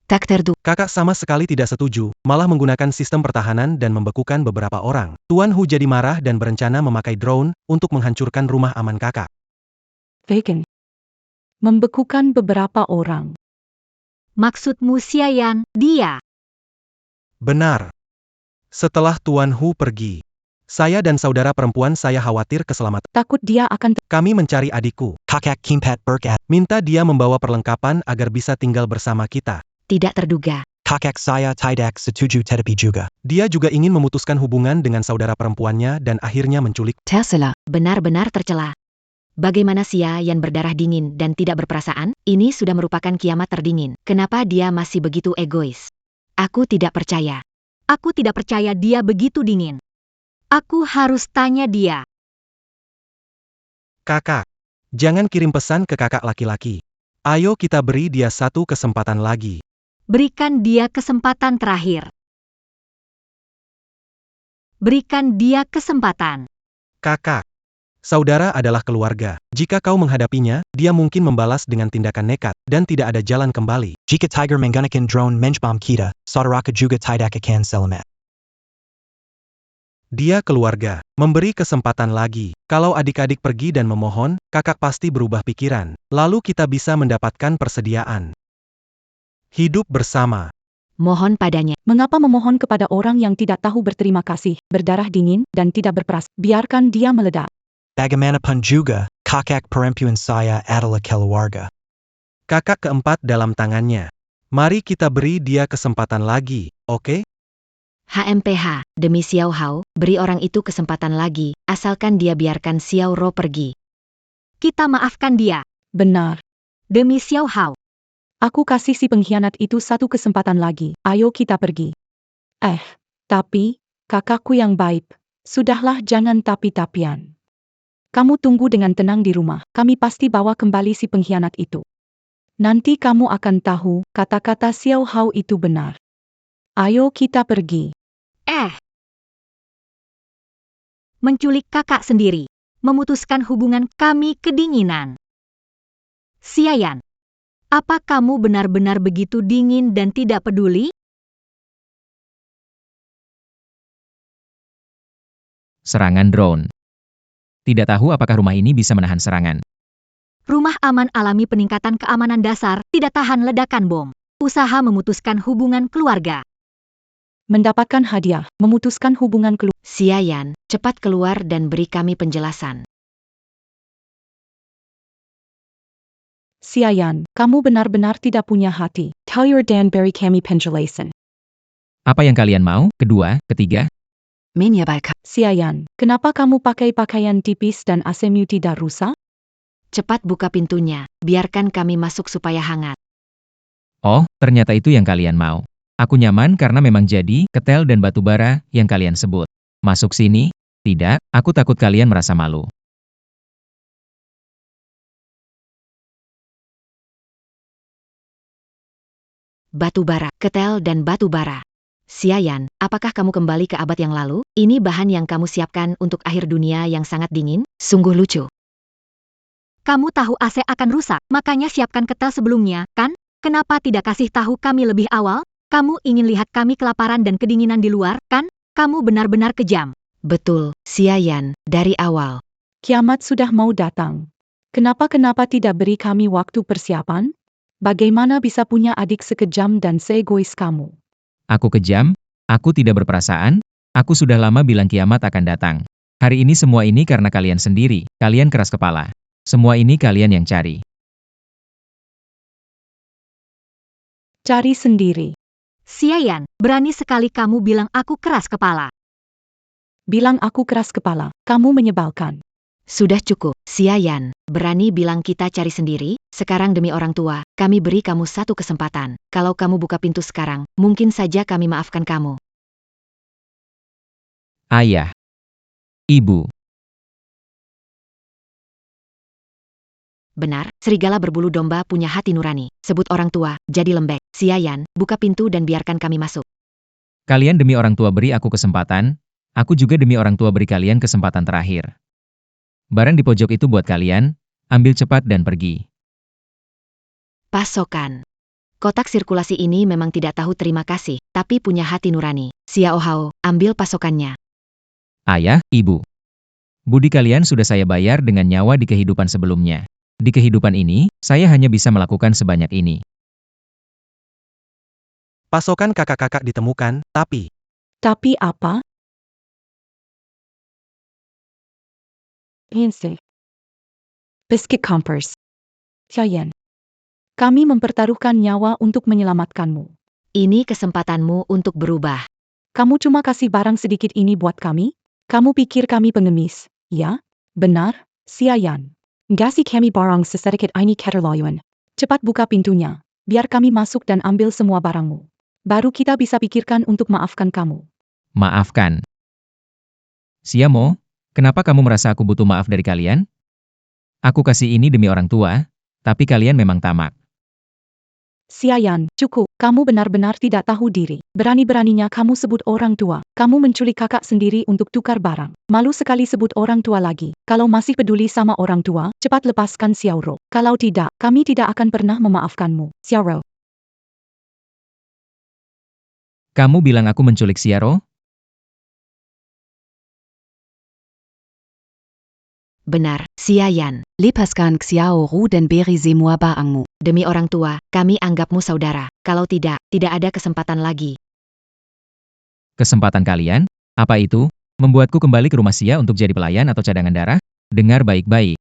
Tak terdu. Kakak sama sekali tidak setuju, malah menggunakan sistem pertahanan dan membekukan beberapa orang. Tuan Hu jadi marah dan berencana memakai drone untuk menghancurkan rumah aman kakak. Vegan. Membekukan beberapa orang. Maksudmu Xiayan, dia. Benar. Setelah Tuan Hu pergi, saya dan saudara perempuan saya khawatir keselamatan. Takut dia akan Kami mencari adikku. Kakak Kimpat Berkat. Minta dia membawa perlengkapan agar bisa tinggal bersama kita. Tidak terduga. Kakak saya tidak setuju tetapi juga. Dia juga ingin memutuskan hubungan dengan saudara perempuannya dan akhirnya menculik. Tercela. Benar-benar tercela. Bagaimana Xiayan berdarah dingin dan tidak berperasaan? Ini sudah merupakan kiamat terdingin. Kenapa dia masih begitu egois? Aku tidak percaya. Aku tidak percaya dia begitu dingin. Aku harus tanya dia. Kakak, jangan kirim pesan ke kakak laki-laki. Ayo kita beri dia satu kesempatan lagi. Berikan dia kesempatan terakhir. Berikan dia kesempatan. Kakak, saudara adalah keluarga. Jika kau menghadapinya, dia mungkin membalas dengan tindakan nekat, dan tidak ada jalan kembali. Jika Tiger menggunakan drone menjbom kita, saudara juga tidak akan selamat. Dia keluarga, memberi kesempatan lagi. Kalau adik-adik pergi dan memohon, kakak pasti berubah pikiran. Lalu kita bisa mendapatkan persediaan. Hidup bersama. Mohon padanya. mengapa memohon kepada orang yang tidak tahu berterima kasih, berdarah dingin, dan tidak berperasaan. Biarkan dia meledak. Bagaimanapun juga, kakak perempuan saya adalah keluarga. kakak keempat dalam tangannya. Mari kita beri dia kesempatan lagi, oke? HMPH, demi Xiao Hao, beri orang itu kesempatan lagi, asalkan dia biarkan Xiao Ro pergi. Kita maafkan dia. Benar. Demi Xiao Hao. Aku kasih si pengkhianat itu satu kesempatan lagi. Ayo kita pergi. Tapi, kakakku yang baik, sudahlah jangan tapi-tapian. Kamu tunggu dengan tenang di rumah. Kami pasti bawa kembali si pengkhianat itu. Nanti kamu akan tahu, kata-kata Xiao Hao itu benar. Ayo kita pergi. Menculik kakak sendiri. Memutuskan hubungan kami kedinginan. Xiayan. Apa kamu benar-benar begitu dingin dan tidak peduli? Serangan drone. Tidak tahu apakah rumah ini bisa menahan serangan. Rumah aman alami peningkatan keamanan dasar, tidak tahan ledakan bom. Usaha memutuskan hubungan keluarga. Mendapatkan hadiah, memutuskan hubungan keluarga. Xiayan, cepat keluar dan beri kami penjelasan. Xiayan, kamu benar-benar tidak punya hati. Tell your Danbury kami penjelasan. Apa yang kalian mau? Kedua, ketiga? Xiayan, kenapa kamu pakai pakaian tipis dan AC-mu tidak rusak? Cepat buka pintunya, biarkan kami masuk supaya hangat. Oh, ternyata itu yang kalian mau. Aku nyaman karena memang jadi ketel dan batu bara yang kalian sebut. Masuk sini? Tidak, aku takut kalian merasa malu. Batu bara, ketel dan batu bara. Xiayan, apakah kamu kembali ke abad yang lalu? Ini bahan yang kamu siapkan untuk akhir dunia yang sangat dingin? Sungguh lucu. Kamu tahu AC akan rusak, makanya siapkan ketel sebelumnya, kan? Kenapa tidak kasih tahu kami lebih awal? Kamu ingin lihat kami kelaparan dan kedinginan di luar, kan? Kamu benar-benar kejam. Betul, Xiayan, dari awal. Kiamat sudah mau datang. Kenapa tidak beri kami waktu persiapan? Bagaimana bisa punya adik sekejam dan seegois kamu? Aku kejam? Aku tidak berperasaan? Aku sudah lama bilang kiamat akan datang. Hari ini semua ini karena kalian sendiri, kalian keras kepala. Semua ini kalian yang cari. Cari sendiri. Xiayan, berani sekali kamu bilang aku keras kepala. Bilang aku keras kepala, kamu menyebalkan. Sudah cukup, Xiayan, berani bilang kita cari sendiri? Sekarang demi orang tua, kami beri kamu satu kesempatan. Kalau kamu buka pintu sekarang, mungkin saja kami maafkan kamu. Ayah. Ibu. Benar, serigala berbulu domba punya hati nurani. Sebut orang tua, jadi lembek. Xiayan, buka pintu dan biarkan kami masuk. Kalian demi orang tua beri aku kesempatan, aku juga demi orang tua beri kalian kesempatan terakhir. Barang di pojok itu buat kalian, ambil cepat dan pergi. Pasokan. Kotak sirkulasi ini memang tidak tahu terima kasih, tapi punya hati nurani. Xiao Hao, ambil pasokannya. Ayah, ibu. Budi kalian sudah saya bayar dengan nyawa di kehidupan sebelumnya. Di kehidupan ini, saya hanya bisa melakukan sebanyak ini. Pasokan kakak-kakak ditemukan, tapi Tapi apa? Insect. Biscuit Compers. Xiayan. Kami mempertaruhkan nyawa untuk menyelamatkanmu. Ini kesempatanmu untuk berubah. Kamu cuma kasih barang sedikit ini buat kami? Kamu pikir kami pengemis, ya? Benar, Xiayan. Gasi kami barang sesedikit ini keterlaluan. Cepat buka pintunya, biar kami masuk dan ambil semua barangmu. Baru kita bisa pikirkan untuk maafkan kamu. Maafkan. Siamo, kenapa kamu merasa aku butuh maaf dari kalian? Aku kasih ini demi orang tua, tapi kalian memang tamak. Xiayan, cukup. Kamu benar-benar tidak tahu diri. Berani-beraninya kamu sebut orang tua. Kamu menculik kakak sendiri untuk tukar barang. Malu sekali sebut orang tua lagi. Kalau masih peduli sama orang tua, cepat lepaskan Xiaoro. Kalau tidak, kami tidak akan pernah memaafkanmu. Xiaoro. Kamu bilang aku menculik Xiaro? Benar, Xiayan. Lepaskan Xiaoru dan beri semua barangmu. Demi orang tua, kami anggapmu saudara. Kalau tidak, tidak ada kesempatan lagi. Kesempatan kalian? Apa itu? Membuatku kembali ke rumah Xia untuk jadi pelayan atau cadangan darah? Dengar baik-baik.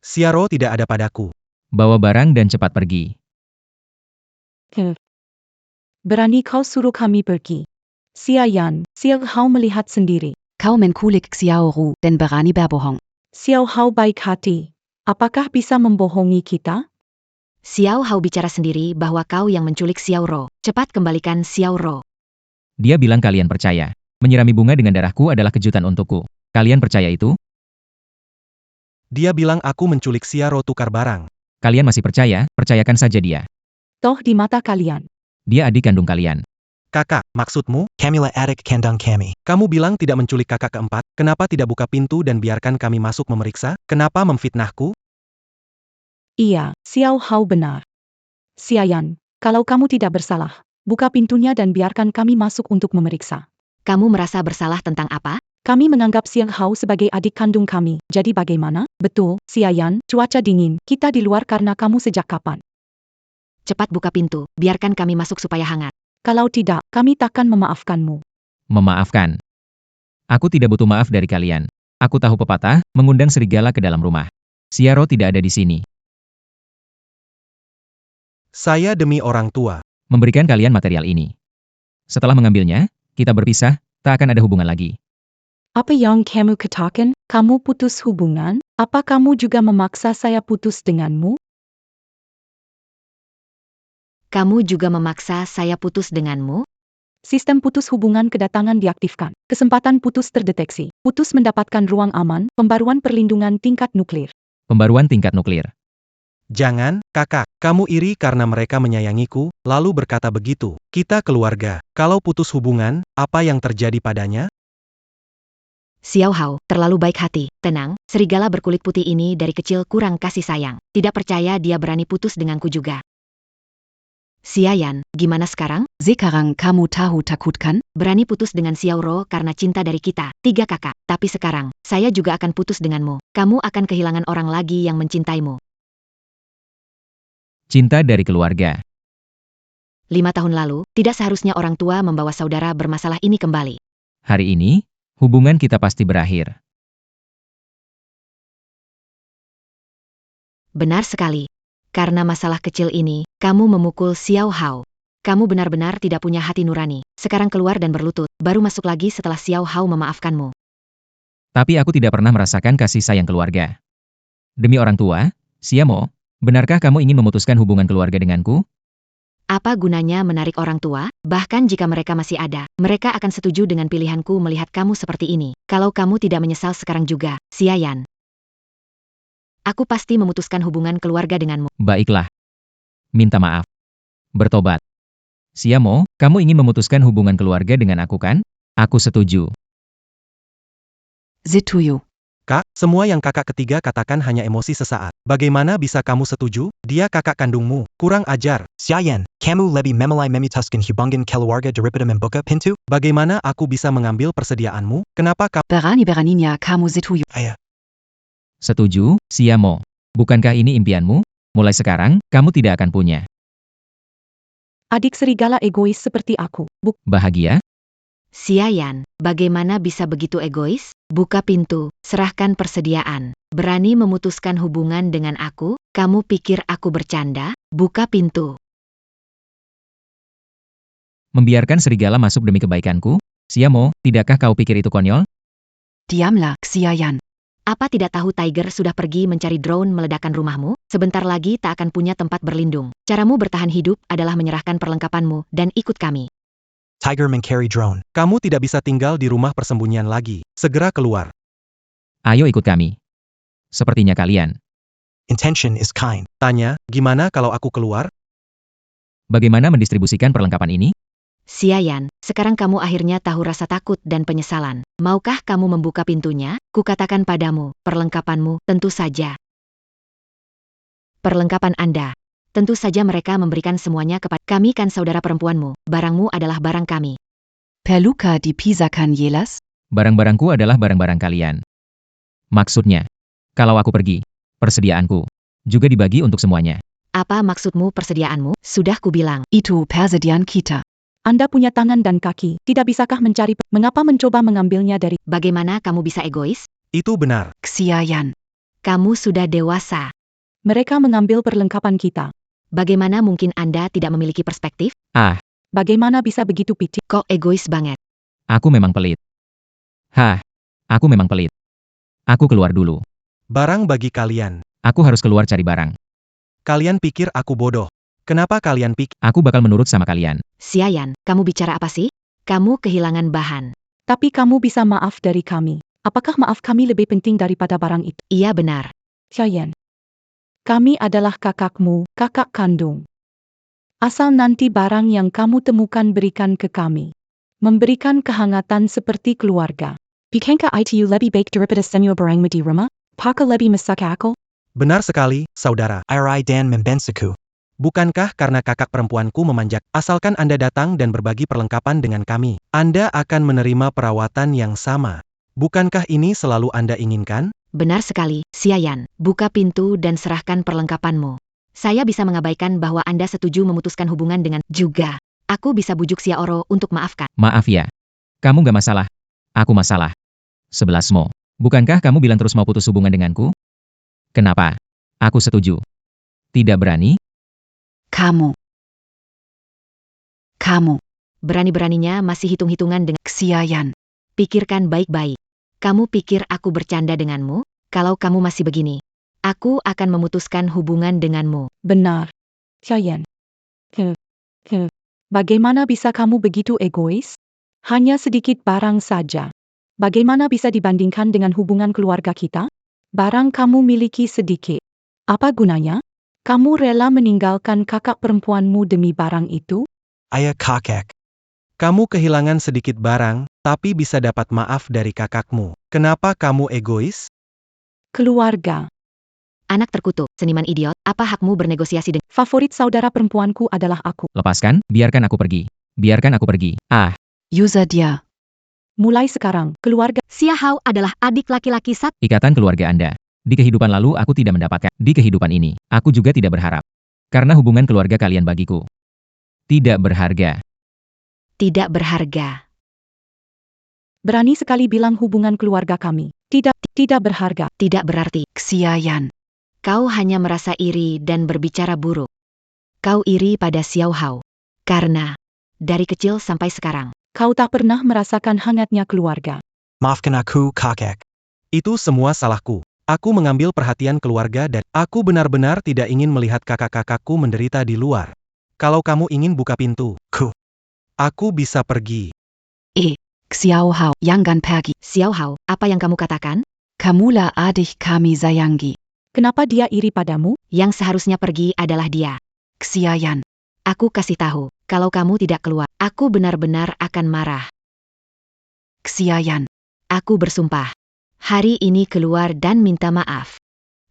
Xiao tidak ada padaku. Bawa barang dan cepat pergi. Berani kau suruh kami pergi. Xiaoyan, Xiao Hao melihat sendiri. Kau menculik Xiao Ru dan berani berbohong. Xiao Hao baik hati. Apakah bisa membohongi kita? Xiao Hao bicara sendiri bahwa kau yang menculik Xiao Ro. Cepat kembalikan Xiao Ro. Dia bilang kalian percaya. Menyirami bunga dengan darahku adalah kejutan untukku. Kalian percaya itu? Dia bilang aku menculik Xiao tukar barang. Kalian masih percaya? Percayakan saja dia. Toh di mata kalian. Dia adik kandung kalian. Kakak, maksudmu? Kamila adik kandang kami. Kamu bilang tidak menculik kakak keempat, kenapa tidak buka pintu dan biarkan kami masuk memeriksa? Kenapa memfitnahku? Iya, Xiao Hao benar. Xiaoyan, kalau kamu tidak bersalah, buka pintunya dan biarkan kami masuk untuk memeriksa. Kamu merasa bersalah tentang apa? Kami menganggap Xiao Hao sebagai adik kandung kami, jadi bagaimana? Betul, Xiaoyan, cuaca dingin, kita di luar karena kamu sejak kapan? Cepat buka pintu, biarkan kami masuk supaya hangat. Kalau tidak, kami takkan memaafkanmu. Memaafkan. Aku tidak butuh maaf dari kalian. Aku tahu pepatah, mengundang serigala ke dalam rumah. Xiao tidak ada di sini. Saya demi orang tua. Memberikan kalian material ini. Setelah mengambilnya, kita berpisah, tak akan ada hubungan lagi. Apa yang kamu katakan? Kamu putus hubungan? Apa kamu juga memaksa saya putus denganmu? Kamu juga memaksa saya putus denganmu? Sistem putus hubungan kedatangan diaktifkan. Kesempatan putus terdeteksi. Putus mendapatkan ruang aman, pembaruan perlindungan tingkat nuklir. Pembaruan tingkat nuklir. Jangan, kakak, kamu iri karena mereka menyayangiku, lalu berkata begitu. Kita keluarga. Kalau putus hubungan, apa yang terjadi padanya? Xiao Hao, terlalu baik hati. Tenang, serigala berkulit putih ini dari kecil kurang kasih sayang. Tidak percaya dia berani putus denganku juga. Xiaoyan, gimana sekarang? Sekarang kamu tahu takut kan? Berani putus dengan Xiao Ro karena cinta dari kita, 3 kakak. Tapi sekarang, saya juga akan putus denganmu. Kamu akan kehilangan orang lagi yang mencintaimu. Cinta dari keluarga. 5 tahun lalu, tidak seharusnya orang tua membawa saudara bermasalah ini kembali. Hari ini, hubungan kita pasti berakhir. Benar sekali. Karena masalah kecil ini, kamu memukul Xiao Hao. Kamu benar-benar tidak punya hati nurani. Sekarang keluar dan berlutut, baru masuk lagi setelah Xiao Hao memaafkanmu. Tapi aku tidak pernah merasakan kasih sayang keluarga. Demi orang tua, Xiamo, benarkah kamu ingin memutuskan hubungan keluarga denganku? Apa gunanya menarik orang tua? Bahkan jika mereka masih ada, mereka akan setuju dengan pilihanku melihat kamu seperti ini. Kalau kamu tidak menyesal sekarang juga, Xiaoyan. Aku pasti memutuskan hubungan keluarga denganmu. Baiklah. Minta maaf. Bertobat. Xiamo, kamu ingin memutuskan hubungan keluarga dengan aku kan? Aku setuju. Setuju. Kak, semua yang kakak ketiga katakan hanya emosi sesaat. Bagaimana bisa kamu setuju? Dia kakak kandungmu. Kurang ajar. Xiaoyan, kamu lebih memilih memutuskan hubungan keluarga daripada membuka pintu? Bagaimana aku bisa mengambil persediaanmu? Kenapa kamu... Berani-beraninya kamu setuju. Ayah. Setuju, Xiamo. Bukankah ini impianmu? Mulai sekarang, kamu tidak akan punya. Adik serigala egois seperti aku. Bahagia? Xiaoyan, bagaimana bisa begitu egois? Buka pintu, serahkan persediaan. Berani memutuskan hubungan dengan aku? Kamu pikir aku bercanda? Buka pintu. Membiarkan serigala masuk demi kebaikanku? Xiamo, tidakkah kau pikir itu konyol? Diamlah, Xiaoyan. Apa tidak tahu Tiger sudah pergi mencari drone meledakkan rumahmu? Sebentar lagi tak akan punya tempat berlindung. Caramu bertahan hidup adalah menyerahkan perlengkapanmu dan ikut kami. Tiger mencari drone. Kamu tidak bisa tinggal di rumah persembunyian lagi. Segera keluar. Ayo ikut kami. Sepertinya kalian. Intention is kind. Tanya, gimana kalau aku keluar? Bagaimana mendistribusikan perlengkapan ini? Xiaoyan, sekarang kamu akhirnya tahu rasa takut dan penyesalan. Maukah kamu membuka pintunya? Kukatakan padamu, perlengkapanmu, tentu saja. Perlengkapan Anda. Tentu saja mereka memberikan semuanya kepada kami kan saudara perempuanmu. Barangmu adalah barang kami. Perlukah dipisahkan jelas? Barang-barangku adalah barang-barang kalian. Maksudnya, kalau aku pergi, persediaanku juga dibagi untuk semuanya. Apa maksudmu persediaanmu? Sudah kubilang. Itu persediaan kita. Anda punya tangan dan kaki, tidak bisakah mencari... Mengapa mencoba mengambilnya dari... Bagaimana kamu bisa egois? Itu benar. Xiaoyan. Kamu sudah dewasa. Mereka mengambil perlengkapan kita. Bagaimana mungkin Anda tidak memiliki perspektif? Bagaimana bisa begitu pitik? Kok egois banget? Aku memang pelit. Aku memang pelit. Aku keluar dulu. Barang bagi kalian. Aku harus keluar cari barang. Kalian pikir aku bodoh? Kenapa kalian pikir? Aku bakal menurut sama kalian. Xiayan, kamu bicara apa sih? Kamu kehilangan bahan. Tapi kamu bisa maaf dari kami. Apakah maaf kami lebih penting daripada barang itu? Iya benar. Xiayan. Kami adalah kakakmu, kakak kandung. Asal nanti barang yang kamu temukan berikan ke kami. Memberikan kehangatan seperti keluarga. Bukankah itu lebih baik daripada semua barangmu di rumah? Apakah lebih masuk akal? Benar sekali, saudara. Irai dan membensuku. Bukankah karena kakak perempuanku memanjak, asalkan Anda datang dan berbagi perlengkapan dengan kami, Anda akan menerima perawatan yang sama. Bukankah ini selalu Anda inginkan? Benar sekali, Xiayan. Buka pintu dan serahkan perlengkapanmu. Saya bisa mengabaikan bahwa Anda setuju memutuskan hubungan dengan juga. Aku bisa bujuk Xiaoro untuk maafkan. Maaf ya. Kamu gak masalah. Aku masalah. 11 Mo. Bukankah kamu bilang terus mau putus hubungan denganku? Kenapa? Aku setuju. Tidak berani? Kamu. Berani-beraninya masih hitung-hitungan dengan Xiayan. pikirkan baik-baik. Kamu pikir aku bercanda denganmu? Kalau kamu masih begini, aku akan memutuskan hubungan denganmu. Benar. Xiayan. Bagaimana bisa kamu begitu egois? Hanya sedikit barang saja. Bagaimana bisa dibandingkan dengan hubungan keluarga kita? Barang kamu miliki sedikit. Apa gunanya? Kamu rela meninggalkan kakak perempuanmu demi barang itu? Ayah kakek. Kamu kehilangan sedikit barang, tapi bisa dapat maaf dari kakakmu. Kenapa kamu egois? Keluarga. Anak terkutuk, seniman idiot, apa hakmu bernegosiasi dengan... Favorit saudara perempuanku adalah aku. Lepaskan, biarkan aku pergi. Biarkan aku pergi. User dia. Mulai sekarang, keluarga. Xia Hao adalah adik laki-laki Ikatan keluarga Anda. Di kehidupan lalu aku tidak mendapatkan. Di kehidupan ini, aku juga tidak berharap. Karena hubungan keluarga kalian bagiku tidak berharga. tidak berharga. Berani sekali bilang hubungan keluarga kami. Tidak berharga. Tidak berarti Xiayan. kau hanya merasa iri dan berbicara buruk. Kau iri pada Xiao Hao. Karena dari kecil sampai sekarang, Kau tak pernah merasakan hangatnya keluarga. Maafkan aku kakek. Itu semua salahku. Aku mengambil perhatian keluarga dan aku benar-benar tidak ingin melihat kakak-kakakku menderita di luar. Kalau kamu ingin buka pintu, aku bisa pergi. Xiao Hao. Jangan pergi. Xiao Hao, apa yang kamu katakan? Kamulah adik kami sayangi. Kenapa dia iri padamu? Yang seharusnya pergi adalah dia. Xiayan. Aku kasih tahu, kalau kamu tidak keluar, aku benar-benar akan marah. Xiayan. Aku bersumpah. Hari ini keluar dan minta maaf.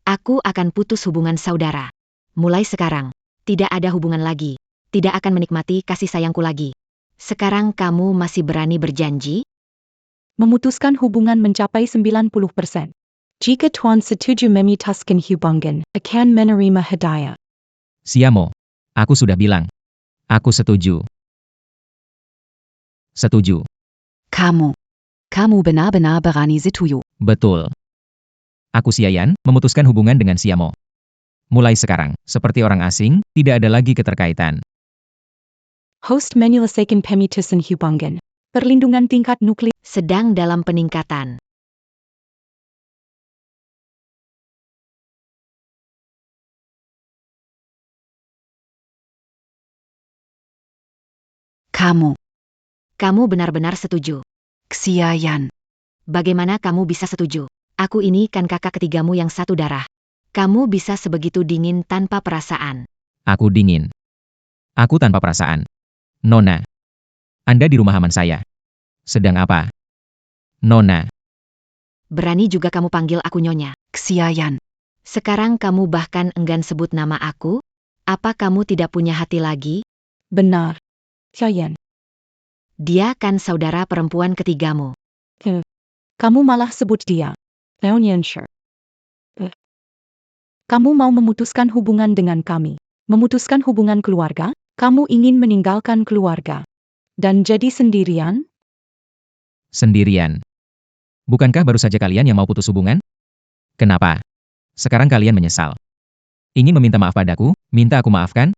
Aku akan putus hubungan saudara. Mulai sekarang, tidak ada hubungan lagi. Tidak akan menikmati kasih sayangku lagi. Sekarang kamu masih berani berjanji? Memutuskan hubungan mencapai 90%. Jika Tuan setuju memutuskan hubungan, akan menerima hadiah. Siamo. Aku sudah bilang. Aku setuju. Setuju. Kamu benar-benar berani setuju. Betul. Aku Xiayan, memutuskan hubungan dengan Siamo. Mulai sekarang, seperti orang asing, tidak ada lagi keterkaitan. Host menyelesaikan pemutusan hubungan. Perlindungan tingkat nuklir. Sedang dalam peningkatan. Kamu benar-benar setuju. Xiayan. Bagaimana kamu bisa setuju? Aku ini kan kakak ketigamu yang satu darah. Kamu bisa sebegitu dingin tanpa perasaan. Aku dingin. Aku tanpa perasaan. Nona. Anda di rumah aman saya. Sedang apa? Nona. Berani juga kamu panggil aku nyonya. Xiayan. Sekarang kamu bahkan enggan sebut nama aku? Apa kamu tidak punya hati lagi? Benar. Xiayan. Dia kan saudara perempuan ketigamu. Kamu malah sebut dia. Leonyansher. Kamu mau memutuskan hubungan dengan kami. Memutuskan hubungan keluarga? Kamu ingin meninggalkan keluarga. Dan jadi sendirian? Sendirian. Bukankah baru saja kalian yang mau putus hubungan? Kenapa? Sekarang kalian menyesal. Ingin meminta maaf padaku, minta aku maafkan?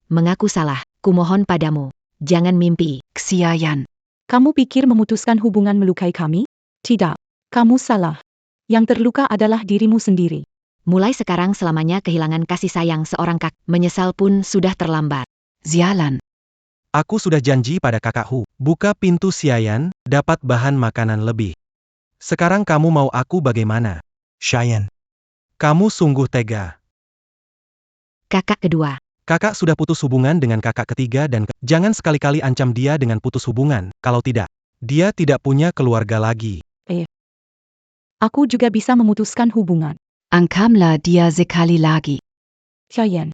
Mengaku salah, kumohon padamu. Jangan mimpi. Xiayan. Kamu pikir memutuskan hubungan melukai kami? Tidak. Kamu salah. Yang terluka adalah dirimu sendiri. Mulai sekarang selamanya kehilangan kasih sayang seorang kakak. Menyesal pun sudah terlambat. Zialan. Aku sudah janji pada kakak Hu. Buka pintu Xiayan, dapat bahan makanan lebih. Sekarang kamu mau aku bagaimana? Cheyenne. Kamu sungguh tega. Kakak kedua. Kakak sudah putus hubungan dengan kakak ketiga dan jangan sekali-kali ancam dia dengan putus hubungan, kalau tidak, dia tidak punya keluarga lagi. Aku juga bisa memutuskan hubungan. Angkamlah dia sekali lagi. Xiayan.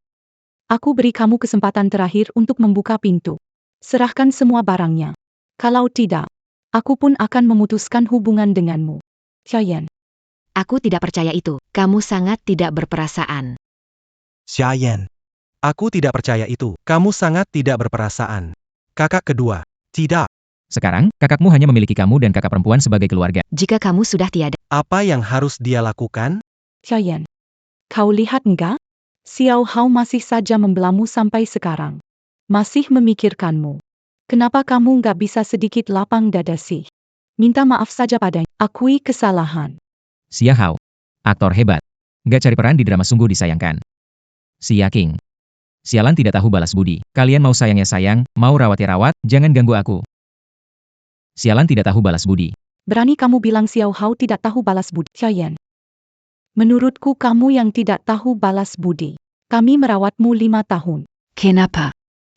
Aku beri kamu kesempatan terakhir untuk membuka pintu. Serahkan semua barangnya. Kalau tidak, aku pun akan memutuskan hubungan denganmu. Xiayan. Aku tidak percaya itu. Kamu sangat tidak berperasaan. Xiayan. Aku tidak percaya itu. Kamu sangat tidak berperasaan. Kakak kedua. Tidak. Sekarang, kakakmu hanya memiliki kamu dan kakak perempuan sebagai keluarga. Jika kamu sudah tiada, Apa yang harus dia lakukan? Xiayan. Kau lihat enggak? Xiao Hao masih saja membelamu sampai sekarang. Masih memikirkanmu. Kenapa kamu nggak bisa sedikit lapang dada sih? Minta maaf saja padanya. Akui kesalahan. Xia Hao. Aktor hebat. Gak cari peran di drama sungguh disayangkan. Xia King. Sialan tidak tahu balas budi. Kalian mau sayangnya sayang, mau rawat ya rawat, jangan ganggu aku. Sialan tidak tahu balas budi. Berani kamu bilang Xiao Hao tidak tahu balas budi. Xiayan. Menurutku kamu yang tidak tahu balas budi. Kami merawatmu 5 tahun. Kenapa?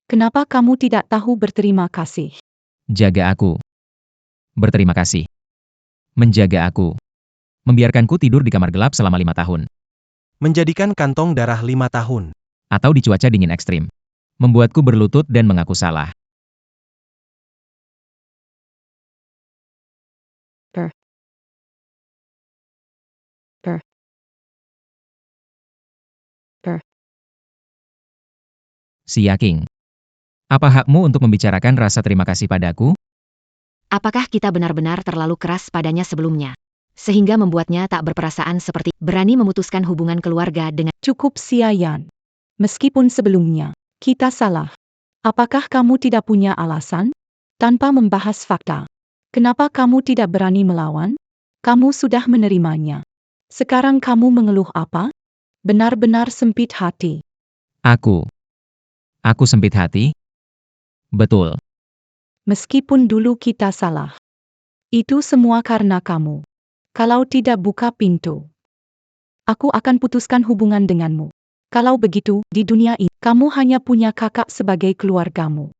Kenapa kamu tidak tahu berterima kasih? Jaga aku. Berterima kasih. Menjaga aku. Membiarkanku tidur di kamar gelap selama 5 tahun. Menjadikan kantong darah 5 tahun. Atau di cuaca dingin ekstrim. Membuatku berlutut dan mengaku salah. Xia King. Apa hakmu untuk membicarakan rasa terima kasih padaku? apakah kita benar-benar terlalu keras padanya sebelumnya? Sehingga membuatnya tak berperasaan seperti berani memutuskan hubungan keluarga dengan Cukup Xiayan. Meskipun sebelumnya kita salah. Apakah kamu tidak punya alasan? Tanpa membahas fakta. Kenapa kamu tidak berani melawan? Kamu sudah menerimanya. Sekarang kamu mengeluh apa? Benar-benar sempit hati. Aku sempit hati? Betul. Meskipun dulu kita salah. Itu semua karena kamu. Kalau tidak buka pintu, aku akan putuskan hubungan denganmu. Kalau begitu, di dunia ini, kamu hanya punya kakak sebagai keluargamu.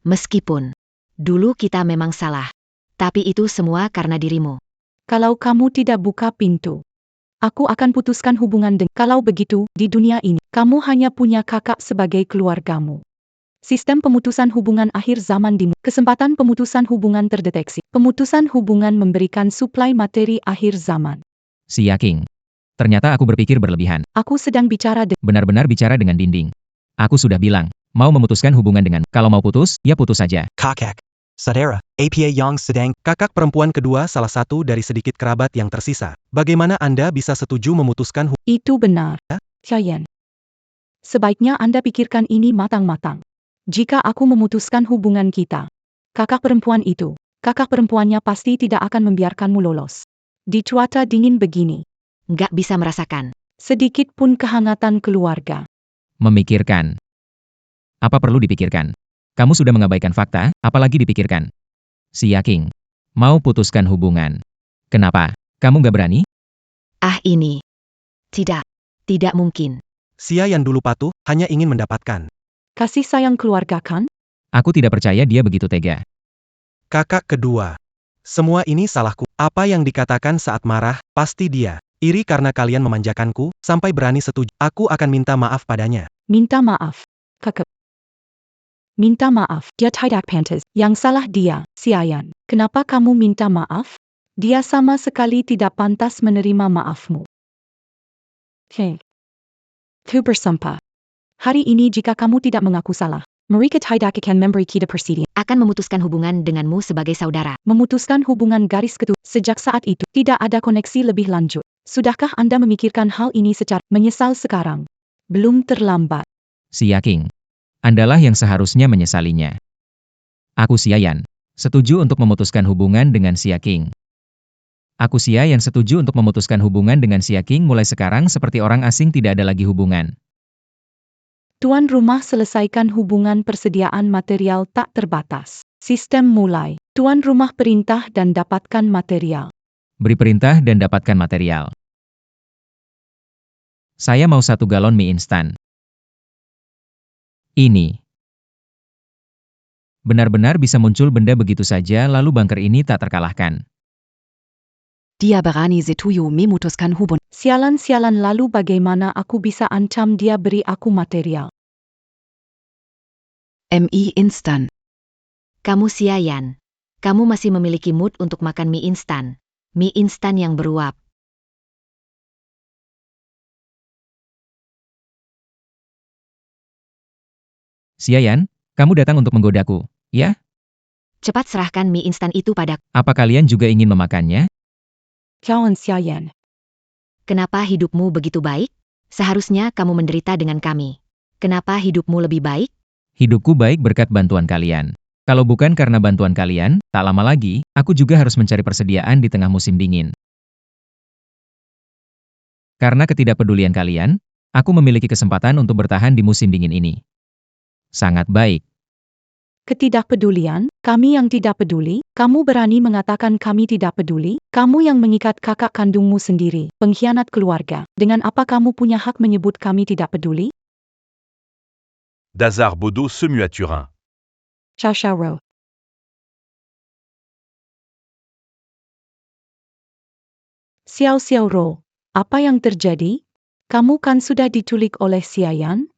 meskipun dulu kita memang salah. Tapi itu semua karena dirimu. Kalau kamu tidak buka pintu, aku akan putuskan hubungan dengan. Kalau begitu, di dunia ini, kamu hanya punya kakak sebagai keluargamu. Sistem pemutusan hubungan akhir zaman dimulai. Kesempatan pemutusan hubungan terdeteksi. Pemutusan hubungan memberikan suplai materi akhir zaman. Xia King. Ternyata aku berpikir berlebihan. Aku sedang bicara dengan. Benar-benar bicara dengan dinding. Aku sudah bilang, mau memutuskan hubungan dengan. Kalau mau putus, ya putus saja. Kakak. Saudara. APA yang sedang. Kakak perempuan kedua salah satu dari sedikit kerabat yang tersisa. Bagaimana Anda bisa setuju memutuskan Itu benar. Xiayan. Sebaiknya Anda pikirkan ini matang-matang. Jika aku memutuskan hubungan kita, kakak perempuan itu, kakak perempuannya pasti tidak akan membiarkanmu lolos. Di cuaca dingin begini, Nggak bisa merasakan. sedikit pun kehangatan keluarga. Memikirkan. Apa perlu dipikirkan? Kamu sudah mengabaikan fakta, apalagi dipikirkan. Xia King. Mau putuskan hubungan. Kenapa? Kamu gak berani? Ah ini. Tidak. Tidak mungkin. Sia yang dulu patuh, hanya ingin mendapatkan. Kasih sayang keluarga kan? Aku tidak percaya dia begitu tega. Kakak kedua. Semua ini salahku. Apa yang dikatakan saat marah, pasti dia. Iri karena kalian memanjakanku, sampai berani setuju. Aku akan minta maaf padanya. Minta maaf. Kakak. Minta maaf. Dia tidak pantas. Yang salah dia, Xiayan. Kenapa kamu minta maaf? Dia sama sekali tidak pantas menerima maafmu. Hei. Ku bersumpah. Hari ini jika kamu tidak mengaku salah, mereka tidak akan memberi kita persidangan. Akan memutuskan hubungan denganmu sebagai saudara. Memutuskan hubungan garis ketujuh. Sejak saat itu, tidak ada koneksi lebih lanjut. Sudahkah Anda memikirkan hal ini secara menyesal sekarang? Belum terlambat. Xia Qing. Andalah yang seharusnya menyesalinya. Aku Xia Yan. Setuju untuk memutuskan hubungan dengan Xia Qing. Aku Xia Yan setuju untuk memutuskan hubungan dengan Xia Qing mulai sekarang seperti orang asing tidak ada lagi hubungan. Tuan rumah selesaikan hubungan persediaan material tak terbatas. Sistem mulai. Tuan rumah perintah dan dapatkan material. Beri perintah dan dapatkan material. Saya mau 1 galon mie instan. Ini. Benar-benar bisa muncul benda begitu saja lalu bunker ini tak terkalahkan. Dia berani setuju memutuskan hubungan. Sialan-sialan lalu bagaimana aku bisa ancam dia beri aku material. MI instan. Kamu Xia Yan. Kamu masih memiliki mood untuk makan mie instan. Mie instan yang beruap. Xia Yan, kamu datang untuk menggodaku, ya? Cepat serahkan mie instan itu padaku. Apa kalian juga ingin memakannya? Kawan Xia Yan. Kenapa hidupmu begitu baik? Seharusnya kamu menderita dengan kami. Kenapa hidupmu lebih baik? Hidupku baik berkat bantuan kalian. Kalau bukan karena bantuan kalian, tak lama lagi, aku juga harus mencari persediaan di tengah musim dingin. Karena ketidakpedulian kalian, aku memiliki kesempatan untuk bertahan di musim dingin ini. Sangat baik. Ketidakpedulian, kami yang tidak peduli, kamu berani mengatakan kami tidak peduli, kamu yang mengikat kakak kandungmu sendiri, pengkhianat keluarga. Dengan apa kamu punya hak menyebut kami tidak peduli? Dazar Bodo se mue à Turin. Chasharo. Xiao Xiao Ro, apa yang terjadi? Kamu kan sudah diculik oleh Xia Yan?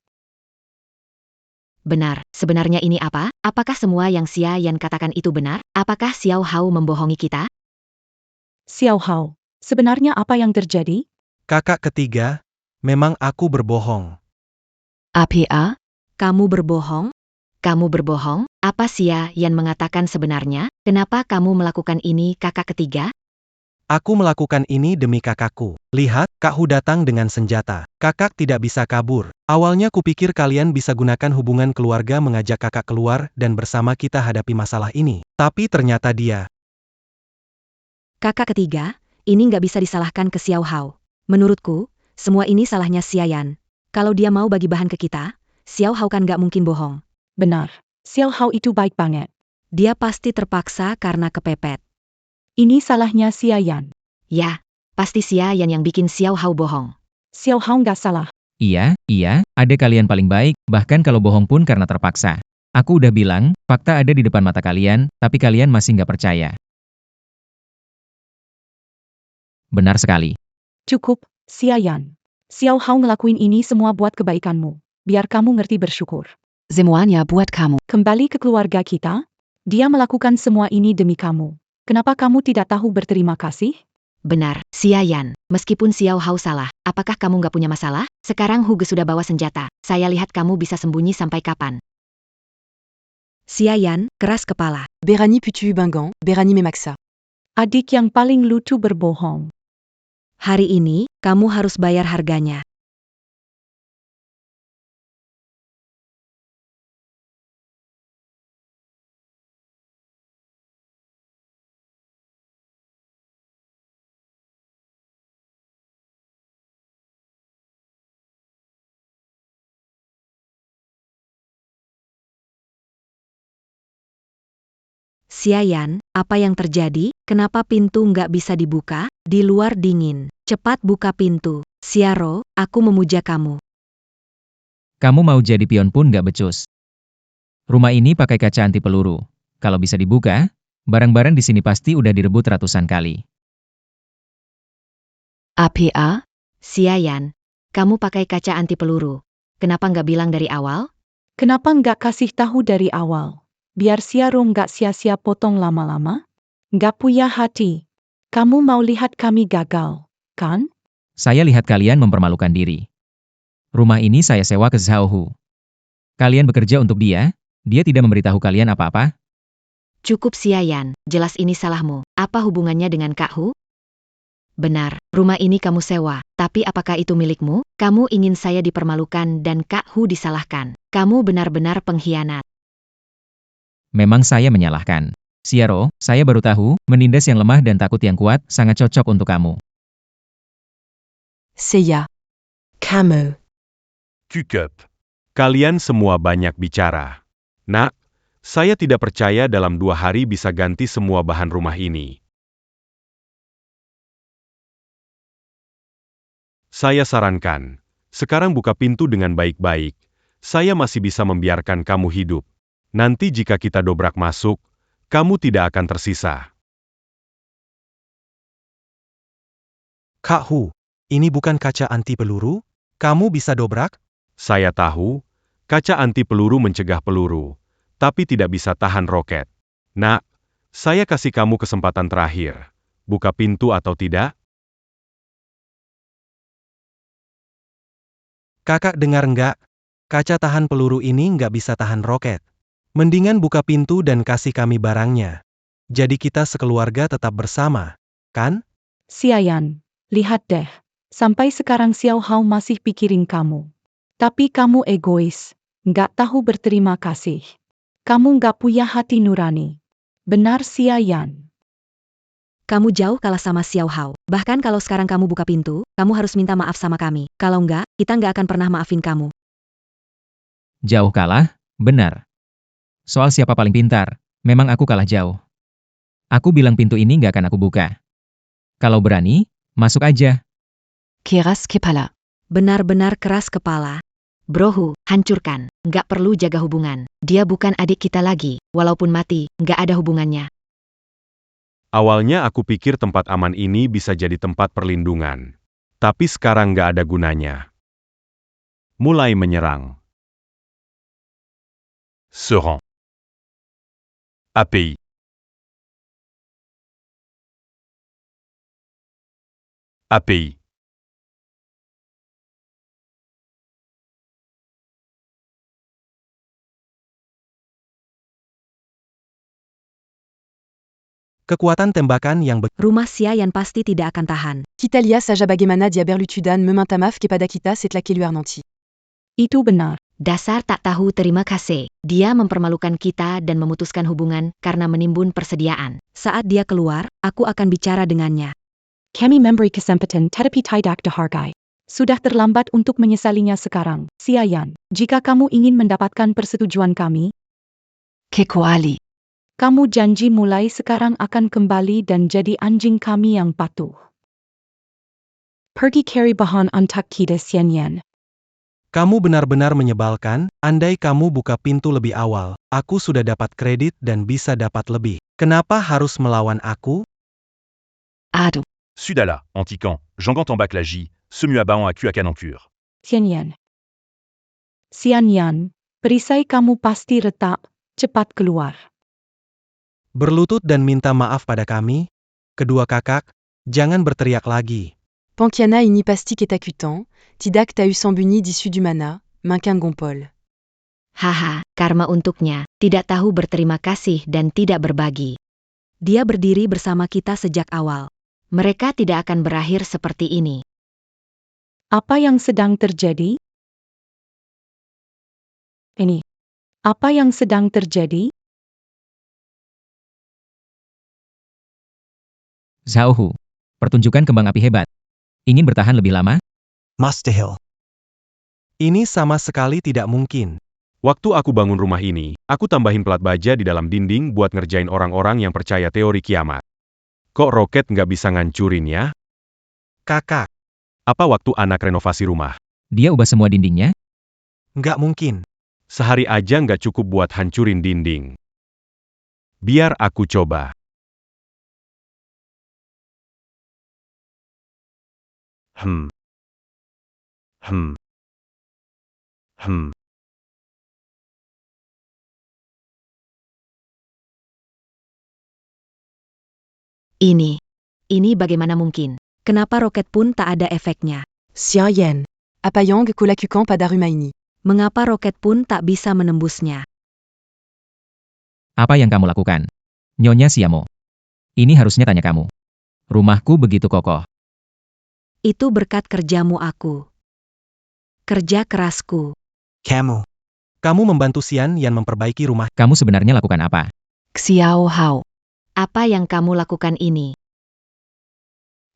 Benar, sebenarnya ini apa? Apakah semua yang Xia Yan katakan itu benar? Apakah Xiao Hao membohongi kita? Xiao Hao, sebenarnya apa yang terjadi? Kakak ketiga, memang aku berbohong. APA. Kamu berbohong? Kamu berbohong? Apa Xia Yan mengatakan sebenarnya? Kenapa kamu melakukan ini kakak ketiga? Aku melakukan ini demi kakakku. Lihat, Kak Hu datang dengan senjata. Kakak tidak bisa kabur. Awalnya kupikir kalian bisa gunakan hubungan keluarga mengajak kakak keluar dan bersama kita hadapi masalah ini. Tapi ternyata dia. Kakak ketiga, ini nggak bisa disalahkan ke Xiao Hao. Menurutku, semua ini salahnya Xia Yan. Kalau dia mau bagi bahan ke kita, Xiao Hao kan nggak mungkin bohong. Benar, Xiao Hao itu baik banget. Dia pasti terpaksa karena kepepet. Ini salahnya Xia Yan. Ya, pasti Xia Yan yang bikin Xiao Hao bohong. Xiao Hao nggak salah. Iya, adek kalian paling baik, bahkan kalau bohong pun karena terpaksa. Aku udah bilang, fakta ada di depan mata kalian, tapi kalian masih nggak percaya. Benar sekali. Cukup, Xia Yan. Xiao Hao ngelakuin ini semua buat kebaikanmu. Biar kamu ngerti bersyukur. Semuanya buat kamu. Kembali ke keluarga kita. Dia melakukan semua ini demi kamu. Kenapa kamu tidak tahu berterima kasih? Benar, Xia Yan. Meskipun Xiao Hao salah, apakah kamu nggak punya masalah? Sekarang Huge sudah bawa senjata. Saya lihat kamu bisa sembunyi sampai kapan. Xia Yan, keras kepala. Berani Putu Bangan, Berani Memaksa. Adik yang paling lucu berbohong. Hari ini, kamu harus bayar harganya. Xia Yan, apa yang terjadi? Kenapa pintu nggak bisa dibuka? Di luar dingin. Cepat buka pintu. Xiaro, aku memuja kamu. Kamu mau jadi pion pun nggak becus. Rumah ini pakai kaca anti peluru. Kalau bisa dibuka, barang-barang di sini pasti udah direbut ratusan kali. APA. Xia Yan, kamu pakai kaca anti peluru. Kenapa nggak bilang dari awal? Kenapa nggak kasih tahu dari awal? Biar Xiaro nggak sia-sia potong lama-lama? Nggak punya hati. Kamu mau lihat kami gagal, kan? Saya lihat kalian mempermalukan diri. Rumah ini saya sewa ke Zhao Hu. Kalian bekerja untuk dia tidak memberitahu kalian apa-apa? Cukup Xia Yan, jelas ini salahmu. Apa hubungannya dengan Kak Hu? Benar, rumah ini kamu sewa. Tapi apakah itu milikmu? Kamu ingin saya dipermalukan dan Kak Hu disalahkan. Kamu benar-benar pengkhianat. Memang saya menyalahkan. Xiaro, saya baru tahu, menindas yang lemah dan takut yang kuat sangat cocok untuk kamu. Seiya. Kamu. Cukup. Kalian semua banyak bicara. Nak, saya tidak percaya dalam 2 hari bisa ganti semua bahan rumah ini. Saya sarankan, sekarang buka pintu dengan baik-baik. Saya masih bisa membiarkan kamu hidup. Nanti jika kita dobrak masuk, kamu tidak akan tersisa. Kak Hu, ini bukan kaca anti peluru? Kamu bisa dobrak? Saya tahu, kaca anti peluru mencegah peluru, tapi tidak bisa tahan roket. Nak, saya kasih kamu kesempatan terakhir. Buka pintu atau tidak? Kakak dengar nggak? Kaca tahan peluru ini nggak bisa tahan roket. Mendingan buka pintu dan kasih kami barangnya. Jadi kita sekeluarga tetap bersama, kan? Xiayan, lihat deh. Sampai sekarang Xiao Hao masih pikirin kamu. Tapi kamu egois, nggak tahu berterima kasih. Kamu nggak punya hati nurani. Benar Xiayan. Kamu jauh kalah sama Xiao Hao. Bahkan kalau sekarang kamu buka pintu, kamu harus minta maaf sama kami. Kalau enggak, kita nggak akan pernah maafin kamu. Jauh kalah? Benar. Soal siapa paling pintar, memang aku kalah jauh. Aku bilang pintu ini nggak akan aku buka. Kalau berani, masuk aja. Keras kepala. Benar-benar keras kepala. Brohu, hancurkan. Nggak perlu jaga hubungan. Dia bukan adik kita lagi. Walaupun mati, nggak ada hubungannya. Awalnya aku pikir tempat aman ini bisa jadi tempat perlindungan. Tapi sekarang nggak ada gunanya. Mulai menyerang. Serang. API. API. Kekuatan tembakan yang Rumah Xiayan pasti tidak akan tahan. Kitalia Sajabagemana Diaberlutudan Memintamaf Kepadakita Setlaki Luernanti. Itu benar. Dasar tak tahu terima kasih. Dia mempermalukan kita dan memutuskan hubungan karena menimbun persediaan. Saat dia keluar, aku akan bicara dengannya. Kami memberi kesempatan tetapi tidak dihargai. Sudah terlambat untuk menyesalinya sekarang. Xiayan, jika kamu ingin mendapatkan persetujuan kami, Kekoali. kamu janji mulai sekarang akan kembali dan jadi anjing kami yang patuh. Pergi cari bahan untuk kita Xiayan. Kamu benar-benar menyebalkan, andai kamu buka pintu lebih awal, aku sudah dapat kredit dan bisa dapat lebih. Kenapa harus melawan aku? Ado. Sudala, Antican, Jangant en bac la J, Semuaban à Kuakanancure. Xiayan. Xiayan, perisai kamu pasti retak, cepat keluar. Berlutut dan minta maaf pada kami? Kedua kakak, jangan berteriak lagi. Pankiana ini pasti ketakutan, tidak tahu sambunyi d'issu du mana, Minkan Gompol. Haha, karma untuknya, tidak tahu berterima kasih dan tidak berbagi. Dia berdiri bersama kita sejak awal. Mereka tidak akan berakhir seperti ini. Apa yang sedang terjadi? Ini. Apa yang sedang terjadi? Zhao Hu. Pertunjukan kembang api hebat. Ingin bertahan lebih lama? Mustahil. Ini sama sekali tidak mungkin. Waktu aku bangun rumah ini, aku tambahin pelat baja di dalam dinding buat ngerjain orang-orang yang percaya teori kiamat. Kok roket nggak bisa ngancurin ya? Kakak, Apa waktu anak renovasi rumah? Dia ubah semua dindingnya? nggak mungkin. Sehari aja nggak cukup buat hancurin dinding. Biar aku coba. Hmm. Ini bagaimana mungkin? Kenapa roket pun tak ada efeknya? Xiayan. Apayang Kolakukan Padarumaini. Mengapa roket pun tak bisa menembusnya? Apa yang kamu lakukan? Nyonya Xiamo. Ini harusnya tanya kamu. Rumahku begitu kokoh. Itu berkat kerjamu aku. Kerja kerasku. Kamu. Kamu membantu Xian Yan memperbaiki rumah. Kamu sebenarnya lakukan apa? Xiao Hao. Apa yang kamu lakukan ini?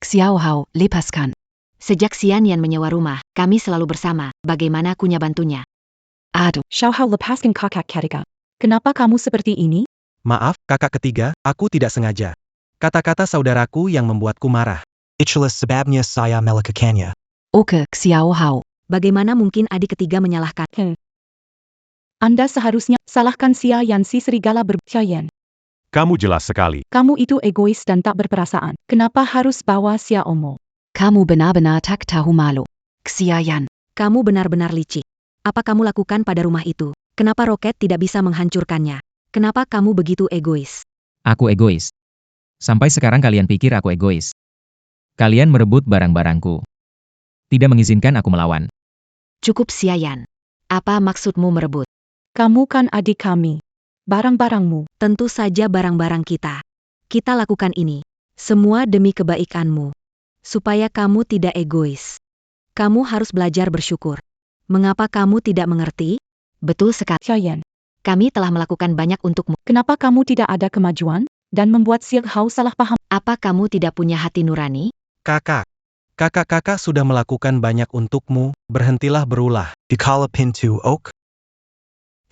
Xiao Hao, lepaskan. Sejak Xian Yan menyewa rumah, kami selalu bersama. Bagaimana kunya bantunya? Aduh. Xiaohao lepaskan kakak ketiga. Kenapa kamu seperti ini? Maaf, kakak ketiga, aku tidak sengaja. Kata-kata saudaraku yang membuatku marah. Itulah sebabnya saya melakukannya. Oke, Xiao Hao. Bagaimana mungkin adik ketiga menyalahkan? Anda seharusnya salahkan Xiaoyan si serigala berbiayan. Kamu jelas sekali. Kamu itu egois dan tak berperasaan. Kenapa harus bawa Xiaomo? Kamu benar-benar tak tahu malu. Xiaoyan. Kamu benar-benar licik. Apa kamu lakukan pada rumah itu? Kenapa roket tidak bisa menghancurkannya? Kenapa kamu begitu egois? Aku egois. Sampai sekarang kalian pikir aku egois. Kalian merebut barang-barangku. Tidak mengizinkan aku melawan. Cukup Xiaoyan. Apa maksudmu merebut? Kamu kan adik kami. Barang-barangmu. Tentu saja barang-barang kita. Kita lakukan ini. Semua demi kebaikanmu. Supaya kamu tidak egois. Kamu harus belajar bersyukur. Mengapa kamu tidak mengerti? Betul sekali. Xiaoyan. Kami telah melakukan banyak untukmu. Kenapa kamu tidak ada kemajuan? Dan membuat Xiaohao salah paham? Apa kamu tidak punya hati nurani? Kakak. Kakak-kakak sudah melakukan banyak untukmu, berhentilah berulah. Dikala pintu oak.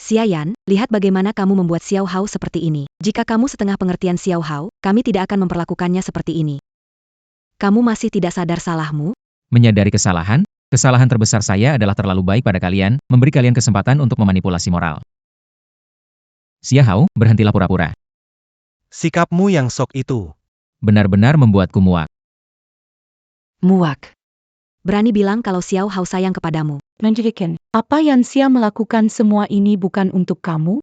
Xiaoyan, lihat bagaimana kamu membuat Xiaohao seperti ini. Jika kamu setengah pengertian Xiaohao, kami tidak akan memperlakukannya seperti ini. Kamu masih tidak sadar salahmu? Menyadari kesalahan terbesar saya adalah terlalu baik pada kalian, memberi kalian kesempatan untuk memanipulasi moral. Xiaohao, berhentilah pura-pura. Sikapmu yang sok itu. Benar-benar membuatku muak. Muak. Berani bilang kalau Xiaohao sayang kepadamu. Menjadikan, apa yang Xia melakukan semua ini bukan untuk kamu?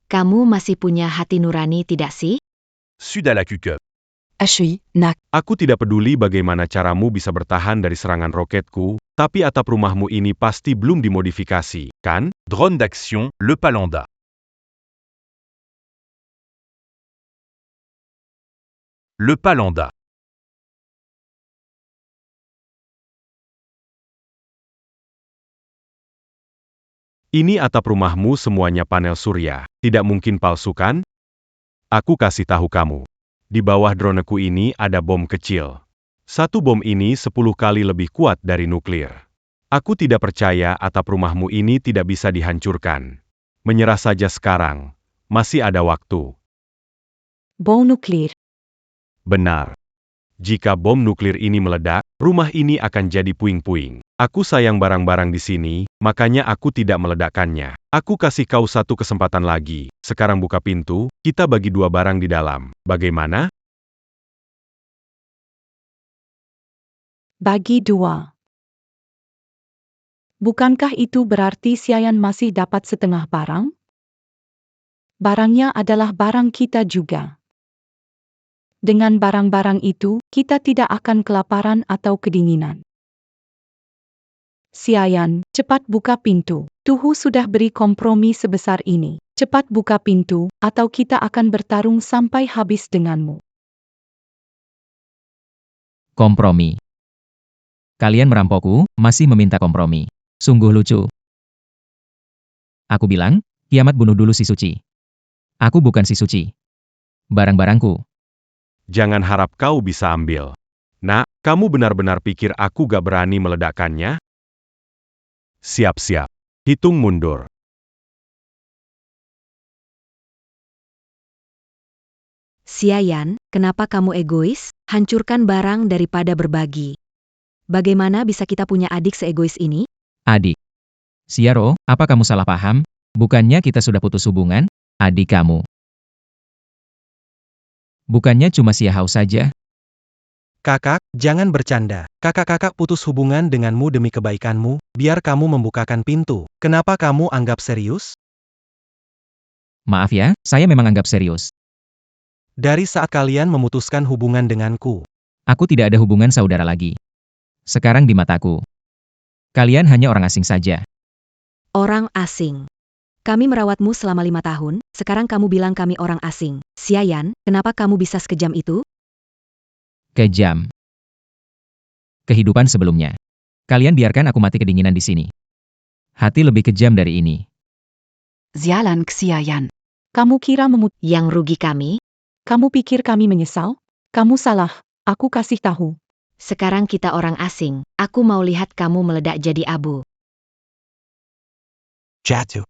Kamu masih punya hati nurani tidak sih? Sud à la cuque. Ashui, nak. Aku tidak peduli bagaimana caramu bisa bertahan dari serangan roketku, tapi atap rumahmu ini pasti belum dimodifikasi, kan? Drone d'action, le Palanda. Le Palanda. Ini atap rumahmu semuanya panel surya, tidak mungkin palsu kan? Aku kasih tahu kamu. Di bawah droneku ini ada bom kecil. Satu bom ini 10 kali lebih kuat dari nuklir. Aku tidak percaya atap rumahmu ini tidak bisa dihancurkan. Menyerah saja sekarang. Masih ada waktu. Bom nuklir. Benar. Jika bom nuklir ini meledak, rumah ini akan jadi puing-puing. Aku sayang barang-barang di sini, makanya aku tidak meledakkannya. Aku kasih kau satu kesempatan lagi. Sekarang buka pintu, kita bagi dua barang di dalam. Bagaimana? Bagi dua. Bukankah itu berarti Xiaoyan masih dapat setengah barang? Barangnya adalah barang kita juga. Dengan barang-barang itu, kita tidak akan kelaparan atau kedinginan. Xiaoyan, cepat buka pintu. Tuhu sudah beri kompromi sebesar ini. Cepat buka pintu, atau kita akan bertarung sampai habis denganmu. Kompromi. Kalian merampokku, masih meminta kompromi. Sungguh lucu. Aku bilang, kiamat bunuh dulu si Suci. Aku bukan si Suci. Barang-barangku. Jangan harap kau bisa ambil. Nak, kamu benar-benar pikir aku gak berani meledakkannya? Siap-siap. Hitung mundur. Xiaoyan, kenapa kamu egois? Hancurkan barang daripada berbagi. Bagaimana bisa kita punya adik seegois ini? Adik. Xiaro, apa kamu salah paham? Bukannya kita sudah putus hubungan? Adik kamu. Bukannya cuma Xiaohao saja? Kakak, jangan bercanda. Kakak-kakak putus hubungan denganmu demi kebaikanmu, biar kamu membukakan pintu. Kenapa kamu anggap serius? Maaf ya, saya memang anggap serius. Dari saat kalian memutuskan hubungan denganku. Aku tidak ada hubungan saudara lagi. Sekarang di mataku. Kalian hanya orang asing saja. Orang asing. Kami merawatmu selama 5 tahun, sekarang kamu bilang kami orang asing. Xiaoyan, kenapa kamu bisa sekejam itu? Kejam. kehidupan sebelumnya. Kalian biarkan aku mati kedinginan di sini. Hati lebih kejam dari ini. Sialan Xiayan. Kamu kira Yang rugi kami? Kamu pikir kami menyesal? Kamu salah. Aku kasih tahu. Sekarang kita orang asing. Aku mau lihat kamu meledak jadi abu. Jatuh.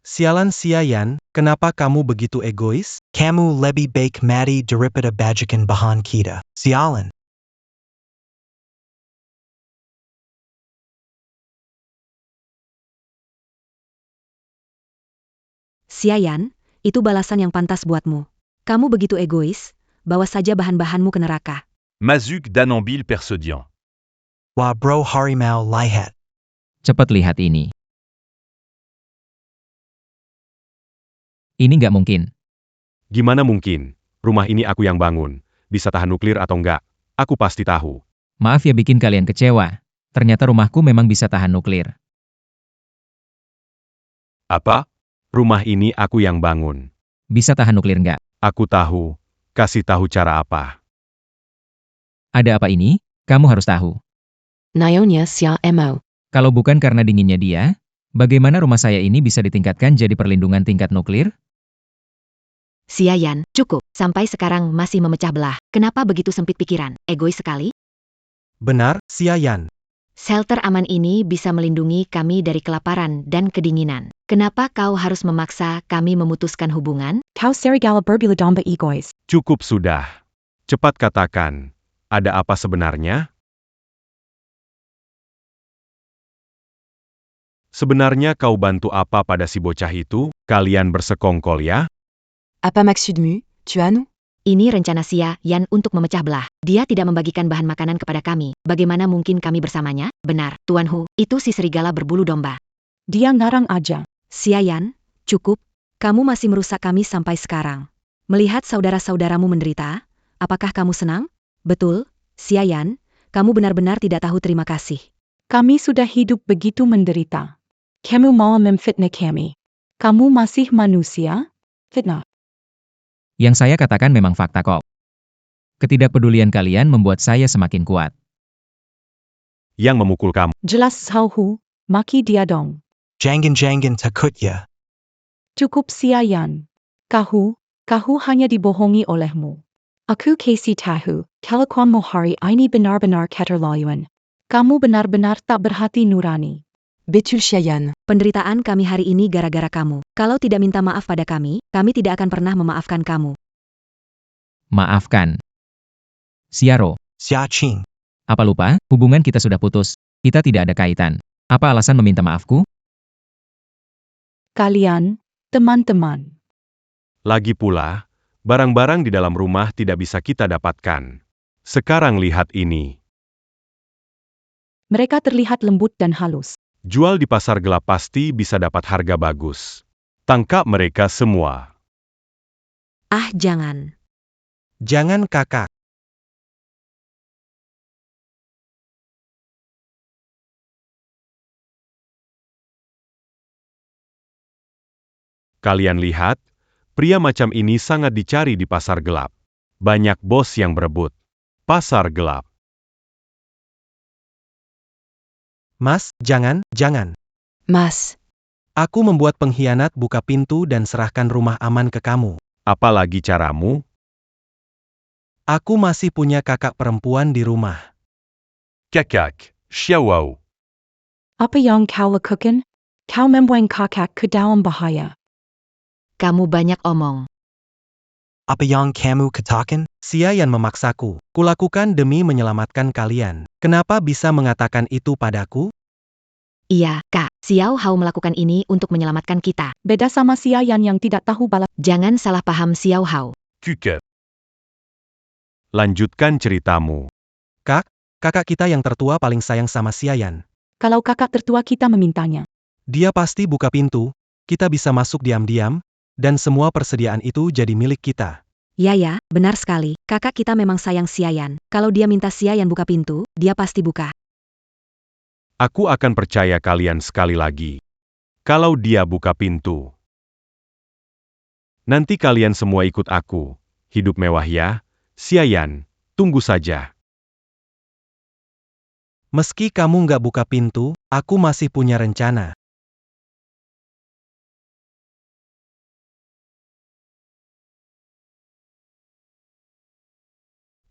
Sialan Xiayan, kenapa kamu begitu egois? Kamu lebih baik mati daripada bajakan bahan kita. Sialan. Xiayan, itu balasan yang pantas buatmu. Kamu begitu egois, bawa saja bahan-bahanmu ke neraka. Mazuk Danambil Persodian. Wah bro harimau lihat. Cepat lihat ini. Ini nggak mungkin. Gimana mungkin? Rumah ini aku yang bangun. Bisa tahan nuklir atau enggak? Aku pasti tahu. Maaf ya bikin kalian kecewa. Ternyata rumahku memang bisa tahan nuklir. Apa? Rumah ini aku yang bangun. Bisa tahan nuklir nggak? Aku tahu. Kasih tahu cara apa. Ada apa ini? Kamu harus tahu. Naonya Sia Mo. Kalau bukan karena dinginnya dia, bagaimana rumah saya ini bisa ditingkatkan jadi perlindungan tingkat nuklir? Xiayan, cukup. Sampai sekarang masih memecah belah. Kenapa begitu sempit pikiran? Egois sekali? Benar, Xiayan. Shelter aman ini bisa melindungi kami dari kelaparan dan kedinginan. Kenapa kau harus memaksa kami memutuskan hubungan? Kau serigala berbila domba egois. Cukup sudah. Cepat katakan. Ada apa sebenarnya? Sebenarnya kau bantu apa pada si bocah itu? Kalian bersekongkol ya? Apa maksudmu, Tuan? Ini rencana Xiayan untuk memecah belah. Dia tidak membagikan bahan makanan kepada kami. Bagaimana mungkin kami bersamanya? Benar, Tuan Hu, itu si serigala berbulu domba. Dia ngarang aja. Xiayan, cukup. Kamu masih merusak kami sampai sekarang. Melihat saudara-saudaramu menderita, apakah kamu senang? Betul, Xiayan, kamu benar-benar tidak tahu terima kasih. Kami sudah hidup begitu menderita. Kamu mau memfitnah kami. Kamu masih manusia? Fitnah. Yang saya katakan memang fakta kok. Ketidakpedulian kalian membuat saya semakin kuat. Yang memukul kamu. Jelas Hu, maki dia dong. Jangan takut ya. Cukup Xiayan. Kahu hanya dibohongi olehmu. Aku kasih tahu, kelakuanmu hari ini benar-benar keterlaluan. Kamu benar-benar tak berhati nurani. Betul Xiayan. Penderitaan kami hari ini gara-gara kamu. Kalau tidak minta maaf pada kami tidak akan pernah memaafkan kamu. Maafkan. Xiaro, Xia Qing. apa lupa? Hubungan kita sudah putus. Kita tidak ada kaitan. Apa alasan meminta maafku? Kalian, teman-teman. Lagi pula, barang-barang di dalam rumah tidak bisa kita dapatkan. Sekarang lihat ini. Mereka terlihat lembut dan halus. Jual di pasar gelap pasti bisa dapat harga bagus. Tangkap mereka semua. Ah, jangan. Jangan kakak. Kalian lihat, pria macam ini sangat dicari di pasar gelap. Banyak bos yang berebut. Pasar gelap. Mas, jangan. Mas. Aku membuat pengkhianat buka pintu dan serahkan rumah aman ke kamu. Apalagi caramu? Aku masih punya kakak perempuan di rumah. Kakak, Xiaowao. Apa yang kau lakukan? Kau membuang kakak ke dalam bahaya. Kamu banyak omong. Apa yang kamu katakan? Xiayan memaksaku. Kulakukan demi menyelamatkan kalian. Kenapa bisa mengatakan itu padaku? Iya, Kak. Xiao Hao melakukan ini untuk menyelamatkan kita. Beda sama Xiayan yang tidak tahu balas. Jangan salah paham Xiao Hao. Kuke. Lanjutkan ceritamu. Kakak kita yang tertua paling sayang sama Xiayan. Kalau kakak tertua kita memintanya. Dia pasti buka pintu. Kita bisa masuk diam-diam. dan semua persediaan itu jadi milik kita. Ya, benar sekali. Kakak kita memang sayang Xiayan. Kalau dia minta Xiayan buka pintu, dia pasti buka. Aku akan percaya kalian sekali lagi. Kalau dia buka pintu. Nanti kalian semua ikut aku. Hidup mewah ya, Xiayan, tunggu saja. Meski kamu nggak buka pintu, aku masih punya rencana.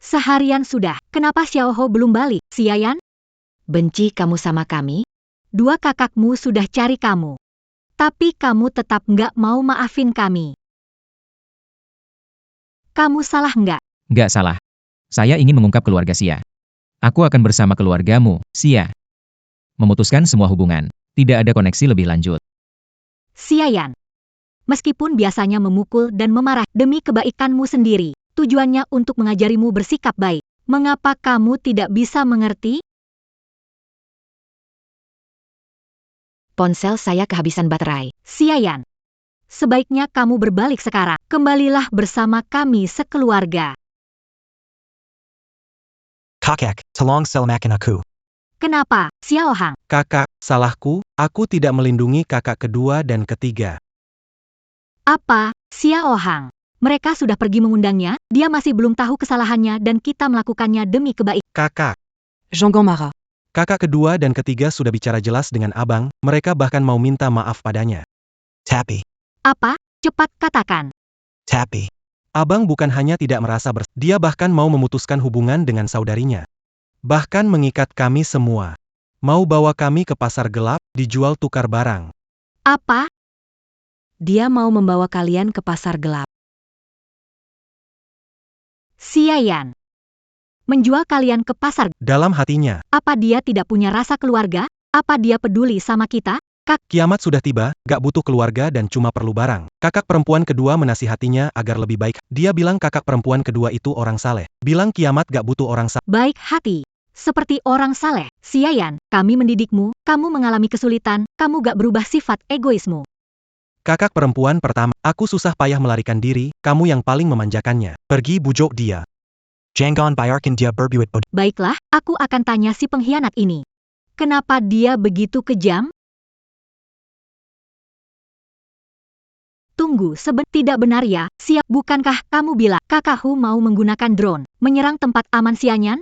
Seharian sudah, kenapa Xiaoho belum balik, Xiayan? Benci kamu sama kami? Dua kakakmu sudah cari kamu. Tapi kamu tetap nggak mau maafin kami. Kamu salah nggak? Nggak salah. Saya ingin mengungkap keluarga Xia. Aku akan bersama keluargamu, Xia. Memutuskan semua hubungan. Tidak ada koneksi lebih lanjut. Xiayan. Meskipun biasanya memukul dan memarah demi kebaikanmu sendiri, tujuannya untuk mengajarimu bersikap baik. Mengapa kamu tidak bisa mengerti? Ponsel saya kehabisan baterai. Xiayan. Sebaiknya kamu berbalik sekarang. Kembalilah bersama kami sekeluarga. Kakak, tolong selamatkan aku. Kenapa, Xiaohang? Kakak, salahku, aku tidak melindungi kakak kedua dan ketiga. Apa, Xiaohang? Mereka sudah pergi mengundangnya, dia masih belum tahu kesalahannya dan kita melakukannya demi kebaikan. Kakak, Jean marah. kakak kedua dan ketiga sudah bicara jelas dengan abang, mereka bahkan mau minta maaf padanya. Tapi, Apa? Cepat katakan. tapi, Abang bukan hanya tidak merasa dia bahkan mau memutuskan hubungan dengan saudarinya. Bahkan mengikat kami semua. Mau bawa kami ke pasar gelap, dijual tukar barang. Apa? Dia mau membawa kalian ke pasar gelap. Xiayan. Menjual kalian ke pasar. Dalam hatinya, Apa dia tidak punya rasa keluarga? Apa dia peduli sama kita? kiamat sudah tiba, gak butuh keluarga dan cuma perlu barang. Kakak perempuan kedua menasihatinya agar lebih baik. Dia bilang kakak perempuan kedua itu orang saleh. Bilang kiamat gak butuh orang saleh. Baik hati. Seperti orang saleh. Xiayan, kami mendidikmu, kamu mengalami kesulitan, kamu gak berubah sifat egoismu. Kakak perempuan pertama, aku susah payah melarikan diri, kamu yang paling memanjakannya. Pergi bujuk dia. Jangan biarkan dia berbuat bodoh. Baiklah, aku akan tanya si pengkhianat ini. Kenapa dia begitu kejam? Tunggu tidak benar ya, bukankah kamu bilang kakakku mau menggunakan drone, menyerang tempat aman Xiayan?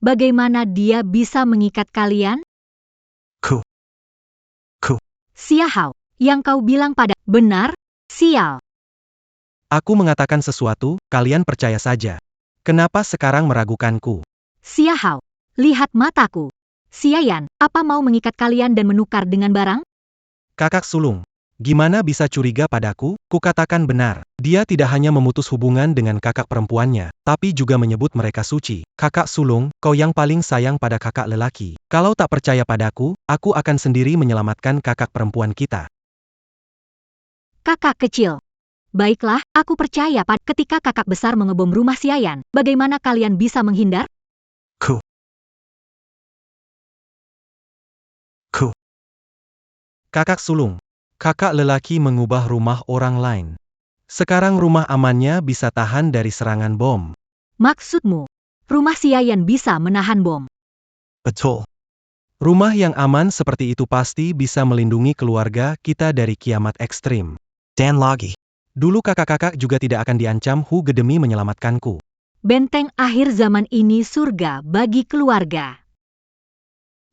Bagaimana dia bisa mengikat kalian? Ku. Xiahao, yang kau bilang pada benar, sial. Aku mengatakan sesuatu, kalian percaya saja. Kenapa sekarang meragukanku? Xiahao, lihat mataku. Xiayan, apa mau mengikat kalian dan menukar dengan barang? Kakak sulung. Gimana bisa curiga padaku? Kukatakan benar. Dia tidak hanya memutus hubungan dengan kakak perempuannya, tapi juga menyebut mereka suci. Kakak sulung, kau yang paling sayang pada kakak lelaki. Kalau tak percaya padaku, aku akan sendiri menyelamatkan kakak perempuan kita. Kakak kecil. Baiklah, aku percaya ketika kakak besar mengebom rumah Xiayan, bagaimana kalian bisa menghindar? Ku. Kakak sulung. Kakak lelaki mengubah rumah orang lain. Sekarang rumah amannya bisa tahan dari serangan bom. Maksudmu, rumah Xiayan bisa menahan bom. Betul. Rumah yang aman seperti itu pasti bisa melindungi keluarga kita dari kiamat ekstrim. Dan lagi. Dulu kakak-kakak juga tidak akan diancam Hu Ge demi menyelamatkanku. Benteng akhir zaman ini surga bagi keluarga.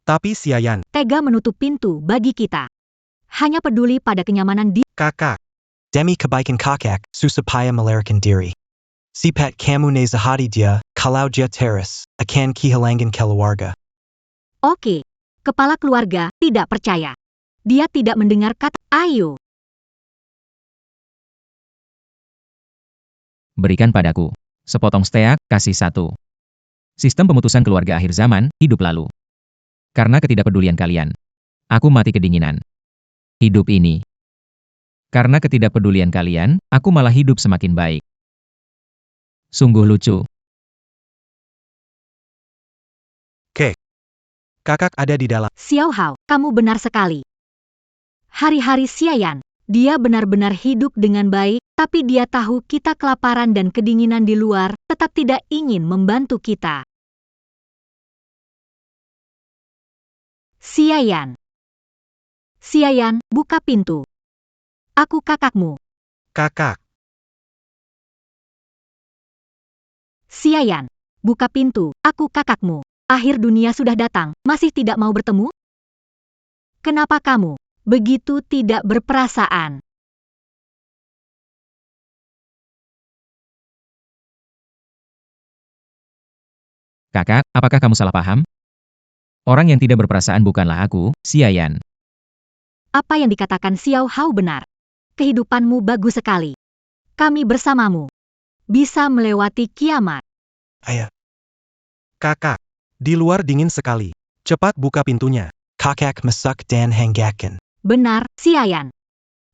Tapi Xiayan, Tega menutup pintu bagi kita. Hanya peduli pada kenyamanan kakak. Demi kebaikan kakak, supaya melarikan diri. Sipat kamu nezahati dia, kalau dia teras, akan kehilangan keluarga. Oke. Kepala keluarga tidak percaya. Dia tidak mendengar kata, ayo. Berikan padaku. Sepotong steak, kasih 1. Sistem pemutusan keluarga akhir zaman, hidup lalu. Karena ketidakpedulian kalian. Aku mati kedinginan. Hidup ini. Karena ketidakpedulian kalian, aku malah hidup semakin baik. Sungguh lucu. Kakak ada di dalam. Xiaohao, kamu benar sekali. Hari-hari Xiayan, Dia benar-benar hidup dengan baik, tapi dia tahu kita kelaparan dan kedinginan di luar, tetap tidak ingin membantu kita. Xiayan. Xiayan, buka pintu. Aku kakakmu. Kakak, Xiayan, buka pintu. Aku kakakmu. Akhir dunia sudah datang, masih tidak mau bertemu? Kenapa kamu begitu tidak berperasaan? Kakak, apakah kamu salah paham? Orang yang tidak berperasaan bukanlah aku, Xiayan. Apa yang dikatakan Xiao Hao benar. Kehidupanmu bagus sekali. Kami bersamamu. Bisa melewati kiamat. Ayah. kakak. Di luar dingin sekali. Cepat buka pintunya. Kakak masuk dan hangakan. Benar, Xiayan.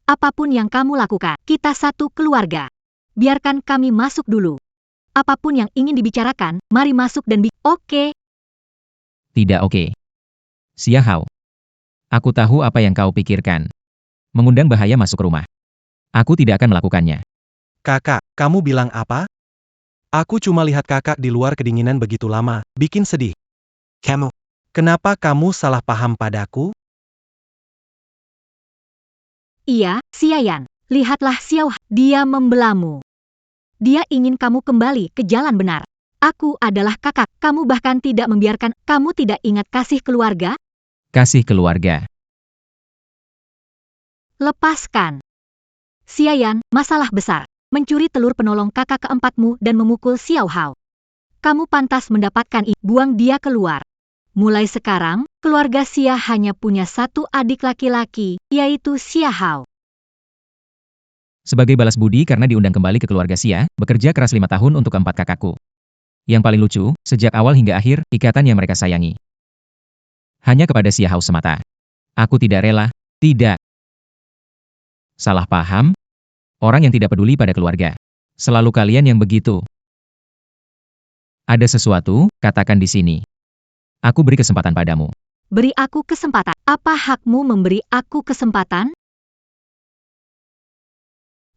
Apapun yang kamu lakukan, kita satu keluarga. Biarkan kami masuk dulu. Apapun yang ingin dibicarakan, mari masuk dan Oke. Tidak oke. Xia Hao. Aku tahu apa yang kau pikirkan. Mengundang bahaya masuk rumah. Aku tidak akan melakukannya. Kakak, kamu bilang apa? Aku cuma lihat kakak di luar kedinginan begitu lama, bikin sedih. Kamu. Kenapa kamu salah paham padaku? Iya, Xiayan. Lihatlah Xiao, dia membelamu. Dia ingin kamu kembali ke jalan benar. Aku adalah kakak, kamu bahkan tidak membiarkan, kamu tidak ingat kasih keluarga? Kasih keluarga. Lepaskan. Xiayan, masalah besar. Mencuri telur penolong kakak keempatmu dan memukul Xiao Hao. Kamu pantas mendapatkan buang dia keluar. Mulai sekarang, keluarga Xia hanya punya satu adik laki-laki, yaitu Xia Hao. Sebagai balas budi karena diundang kembali ke keluarga Xia, bekerja keras 5 tahun untuk keempat kakakku. Yang paling lucu, sejak awal hingga akhir, ikatan yang mereka sayangi. Hanya kepada Xia Hao semata. Aku tidak rela, tidak. Salah paham? Orang yang tidak peduli pada keluarga. Selalu kalian yang begitu. Ada sesuatu, katakan di sini. Aku beri kesempatan padamu. Beri aku kesempatan. Apa hakmu memberi aku kesempatan?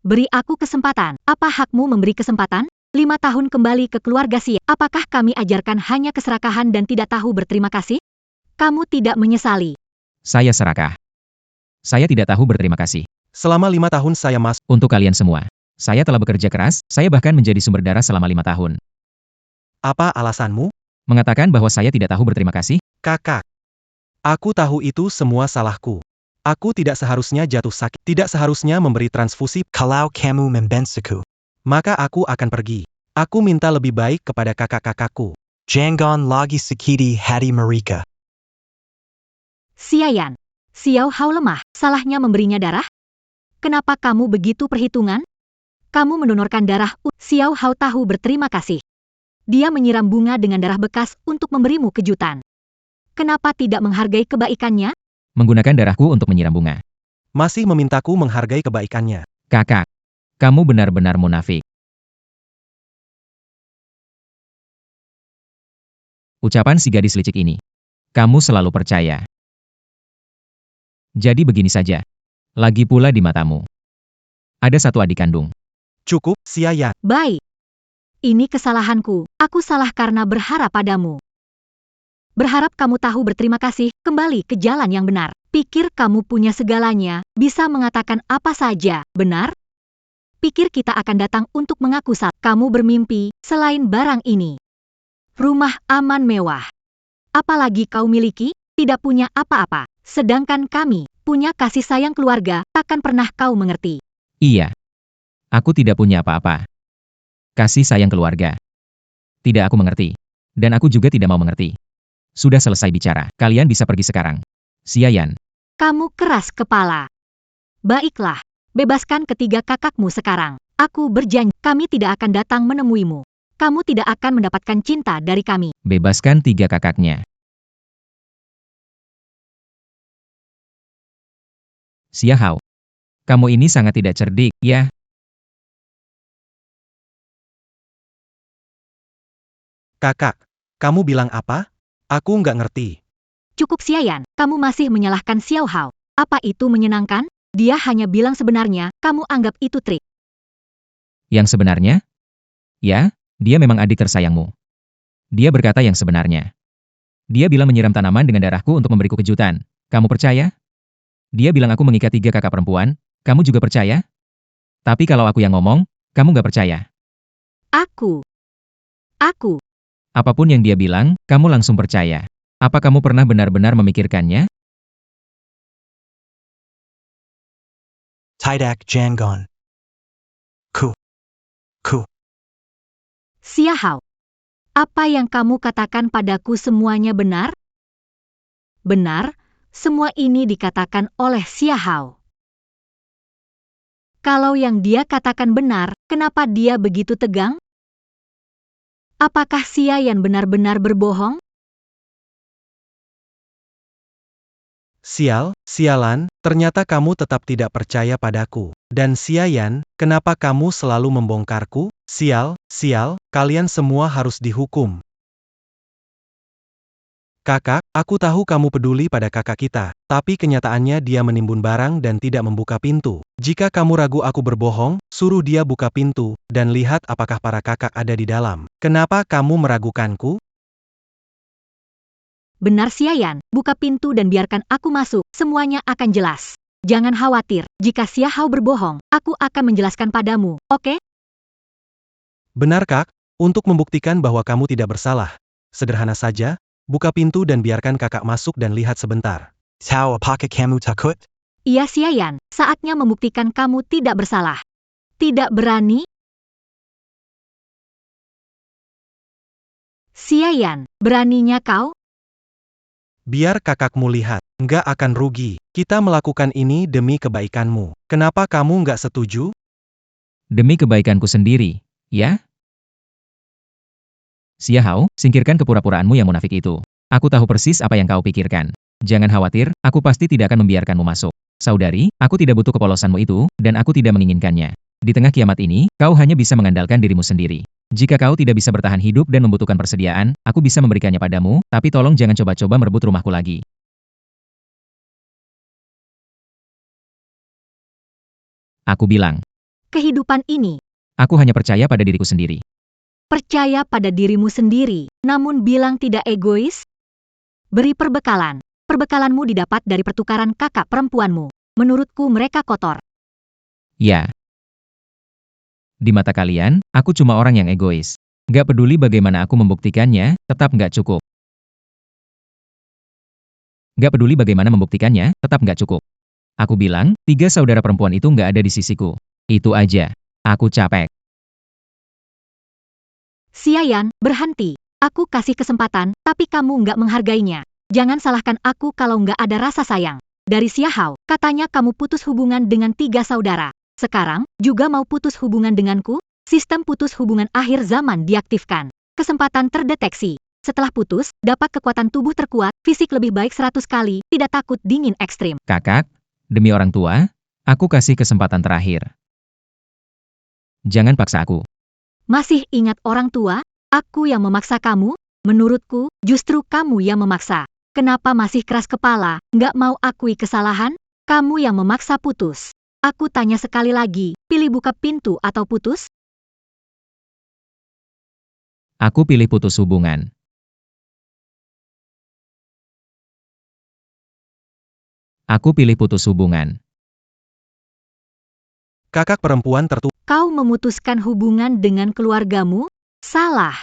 Beri aku kesempatan. Apa hakmu memberi kesempatan? 5 tahun kembali ke keluarga Xia. Apakah kami ajarkan hanya keserakahan dan tidak tahu berterima kasih? Kamu tidak menyesali. Saya serakah. Saya tidak tahu berterima kasih. Selama 5 tahun saya masuk. Untuk kalian semua. Saya telah bekerja keras, saya bahkan menjadi sumber darah selama 5 tahun. Apa alasanmu? Mengatakan bahwa saya tidak tahu berterima kasih? Kakak. Aku tahu itu semua salahku. Aku tidak seharusnya jatuh sakit, tidak seharusnya memberi transfusi, Kalau kamu membensiku. maka aku akan pergi. Aku minta lebih baik kepada kakak-kakakku. Jangan lagi sakiti hati mereka. Xiayan. Xiao Hao lemah, salahnya memberinya darah? Kenapa kamu begitu perhitungan? Kamu mendonorkan darah. Xiao Hao tahu berterima kasih. Dia menyiram bunga dengan darah bekas untuk memberimu kejutan. Kenapa tidak menghargai kebaikannya? Menggunakan darahku untuk menyiram bunga. Masih memintaku menghargai kebaikannya. Kakak. Kamu benar-benar munafik. Ucapan si gadis licik ini. Kamu selalu percaya. Jadi begini saja. Lagi pula di matamu. Ada satu adik kandung. Cukup, Xiayan. Baik. Ini kesalahanku. Aku salah karena berharap padamu. Berharap kamu tahu berterima kasih, kembali ke jalan yang benar. Pikir kamu punya segalanya, bisa mengatakan apa saja, benar? Pikir kita akan datang untuk mengaku salah. Kamu bermimpi, selain barang ini. Rumah aman mewah. Apalagi kau miliki, tidak punya apa-apa. Sedangkan kami, punya kasih sayang keluarga, takkan pernah kau mengerti. Iya. Aku tidak punya apa-apa. Kasih sayang keluarga. Tidak aku mengerti. Dan aku juga tidak mau mengerti. Sudah selesai bicara. Kalian bisa pergi sekarang. Xiayan. Kamu keras kepala. Baiklah, bebaskan ketiga kakakmu sekarang. Aku berjanji, kami tidak akan datang menemuimu. Kamu tidak akan mendapatkan cinta dari kami. Bebaskan 3 kakaknya. Xia Hao. Kamu ini sangat tidak cerdik, ya? Kakak, kamu bilang apa? Aku nggak ngerti. Cukup Xiayan, kamu masih menyalahkan Xiao Hao. Apa itu menyenangkan? Dia hanya bilang sebenarnya, kamu anggap itu trik. Yang sebenarnya? Ya, dia memang adik tersayangmu. Dia berkata yang sebenarnya. Dia bilang menyiram tanaman dengan darahku untuk memberiku kejutan. Kamu percaya? Dia bilang aku mengikat 3 kakak perempuan. Kamu juga percaya? Tapi kalau aku yang ngomong, kamu gak percaya. Aku. Apapun yang dia bilang, kamu langsung percaya. Apa kamu pernah benar-benar memikirkannya? Tidak Jangon. Ku. Xia Hao. Apa yang kamu katakan padaku semuanya benar? Benar, semua ini dikatakan oleh Xia Hao. Kalau yang dia katakan benar, kenapa dia begitu tegang? Apakah Xia Yan benar-benar berbohong? Sialan, ternyata kamu tetap tidak percaya padaku. Dan Xia Yan, kenapa kamu selalu membongkarku? Sial, kalian semua harus dihukum. Kakak, aku tahu kamu peduli pada kakak kita, tapi kenyataannya dia menimbun barang dan tidak membuka pintu. Jika kamu ragu aku berbohong, suruh dia buka pintu, dan lihat apakah para kakak ada di dalam. Kenapa kamu meragukanku? Benar Xia Yan, buka pintu dan biarkan aku masuk, semuanya akan jelas. Jangan khawatir, jika Xia Hao berbohong, aku akan menjelaskan padamu, oke? Benar kak, untuk membuktikan bahwa kamu tidak bersalah. Sederhana saja, buka pintu dan biarkan kakak masuk dan lihat sebentar. Tau apakah kamu takut? Iya Xia Yan, saatnya membuktikan kamu tidak bersalah. Tidak berani? Xia Yan, beraninya kau? Biar kakakmu lihat, nggak akan rugi. Kita melakukan ini demi kebaikanmu. Kenapa kamu nggak setuju? Demi kebaikanku sendiri, ya? Xia Hao, singkirkan kepura-puraanmu yang munafik itu. Aku tahu persis apa yang kau pikirkan. Jangan khawatir, aku pasti tidak akan membiarkanmu masuk. Saudari, aku tidak butuh kepolosanmu itu, dan aku tidak menginginkannya. Di tengah kiamat ini, kau hanya bisa mengandalkan dirimu sendiri. Jika kau tidak bisa bertahan hidup dan membutuhkan persediaan, aku bisa memberikannya padamu, tapi tolong jangan coba-coba merebut rumahku lagi. Aku bilang, Kehidupan ini, aku hanya percaya pada diriku sendiri. percaya pada dirimu sendiri, namun bilang tidak egois? Beri perbekalan. Perbekalanmu didapat dari pertukaran kakak perempuanmu. Menurutku mereka kotor. Ya. Di mata kalian, aku cuma orang yang egois. Gak peduli bagaimana aku membuktikannya, tetap gak cukup. Gak peduli bagaimana membuktikannya, tetap gak cukup. Aku bilang, 3 saudara perempuan itu gak ada di sisiku. Itu aja. Aku capek. Xia Yan, berhenti. Aku kasih kesempatan, tapi kamu nggak menghargainya. Jangan salahkan aku kalau nggak ada rasa sayang. Dari Xia Hao, katanya kamu putus hubungan dengan 3 saudara. Sekarang, juga mau putus hubungan denganku? Sistem putus hubungan akhir zaman diaktifkan. Kesempatan terdeteksi. Setelah putus, dapat kekuatan tubuh terkuat, fisik lebih baik 100 kali, tidak takut dingin ekstrim. Kakak, demi orang tua, aku kasih kesempatan terakhir. Jangan paksa aku. Masih ingat orang tua? Aku yang memaksa kamu? Menurutku, justru kamu yang memaksa. Kenapa masih keras kepala, nggak mau akui kesalahan? Kamu yang memaksa putus. Aku tanya sekali lagi, pilih buka pintu atau putus? Aku pilih putus hubungan. Aku pilih putus hubungan. Kakak perempuan tertua. Kau memutuskan hubungan dengan keluargamu? Salah.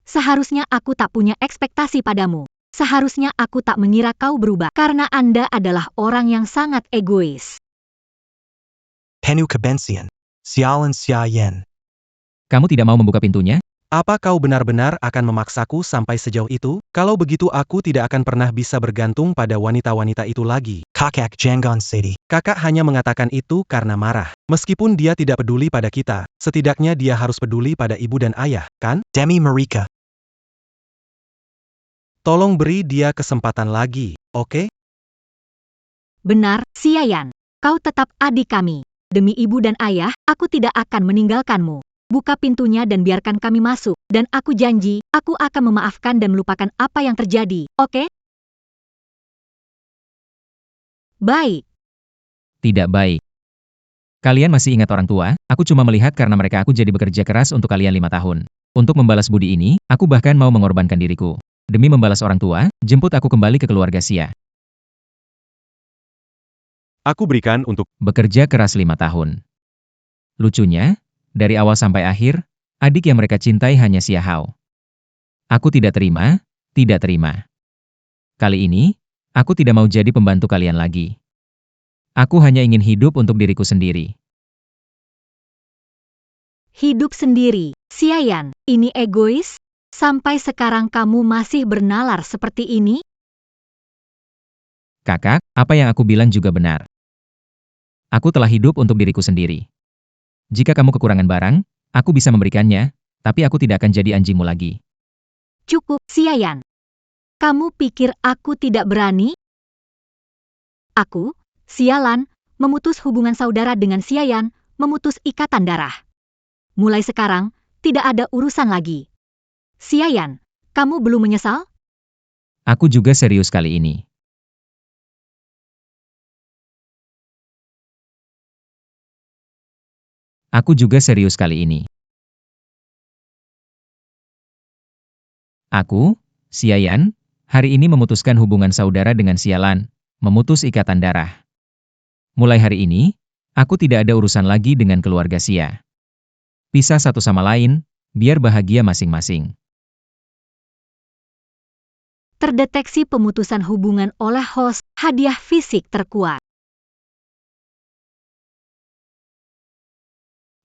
Seharusnya aku tak punya ekspektasi padamu. Seharusnya aku tak mengira kau berubah, karena Anda adalah orang yang sangat egois. Penu kebencian. Sialan Xia Yan. Kamu tidak mau membuka pintunya? Apa kau benar-benar akan memaksaku sampai sejauh itu? Kalau begitu aku tidak akan pernah bisa bergantung pada wanita-wanita itu lagi. Kakak Jangon Sadie. Kakak hanya mengatakan itu karena marah. Meskipun dia tidak peduli pada kita, setidaknya dia harus peduli pada ibu dan ayah, kan? Demi Marika. Tolong beri dia kesempatan lagi, oke? Benar, Xia Yan. Kau tetap adik kami. Demi ibu dan ayah, aku tidak akan meninggalkanmu. Buka pintunya dan biarkan kami masuk. Dan aku janji, aku akan memaafkan dan melupakan apa yang terjadi, oke? Baik. Tidak baik. Kalian masih ingat orang tua? Aku cuma melihat karena mereka aku jadi bekerja keras untuk kalian 5 tahun. Untuk membalas budi ini, aku bahkan mau mengorbankan diriku. Demi membalas orang tua, jemput aku kembali ke keluarga Xia. Aku berikan untuk Bekerja keras 5 tahun. Lucunya, dari awal sampai akhir, adik yang mereka cintai hanya Xia Hao. Aku tidak terima, tidak terima. Kali ini, aku tidak mau jadi pembantu kalian lagi. Aku hanya ingin hidup untuk diriku sendiri. Hidup sendiri. Xiayan, ini egois? Sampai sekarang kamu masih bernalar seperti ini? Kakak, apa yang aku bilang juga benar. Aku telah hidup untuk diriku sendiri. Jika kamu kekurangan barang, aku bisa memberikannya, tapi aku tidak akan jadi anjingmu lagi. Cukup, Xiayan. Kamu pikir aku tidak berani? Aku, Xialan, memutus hubungan saudara dengan Xiayan, memutus ikatan darah. Mulai sekarang, tidak ada urusan lagi. Xiayan, kamu belum menyesal? Aku juga serius kali ini. Aku juga serius kali ini. Aku, Xiayan, hari ini memutuskan hubungan saudara dengan Xialan, memutus ikatan darah. Mulai hari ini, aku tidak ada urusan lagi dengan keluarga Xia. Pisah satu sama lain, biar bahagia masing-masing. Terdeteksi pemutusan hubungan oleh host, hadiah fisik terkuat.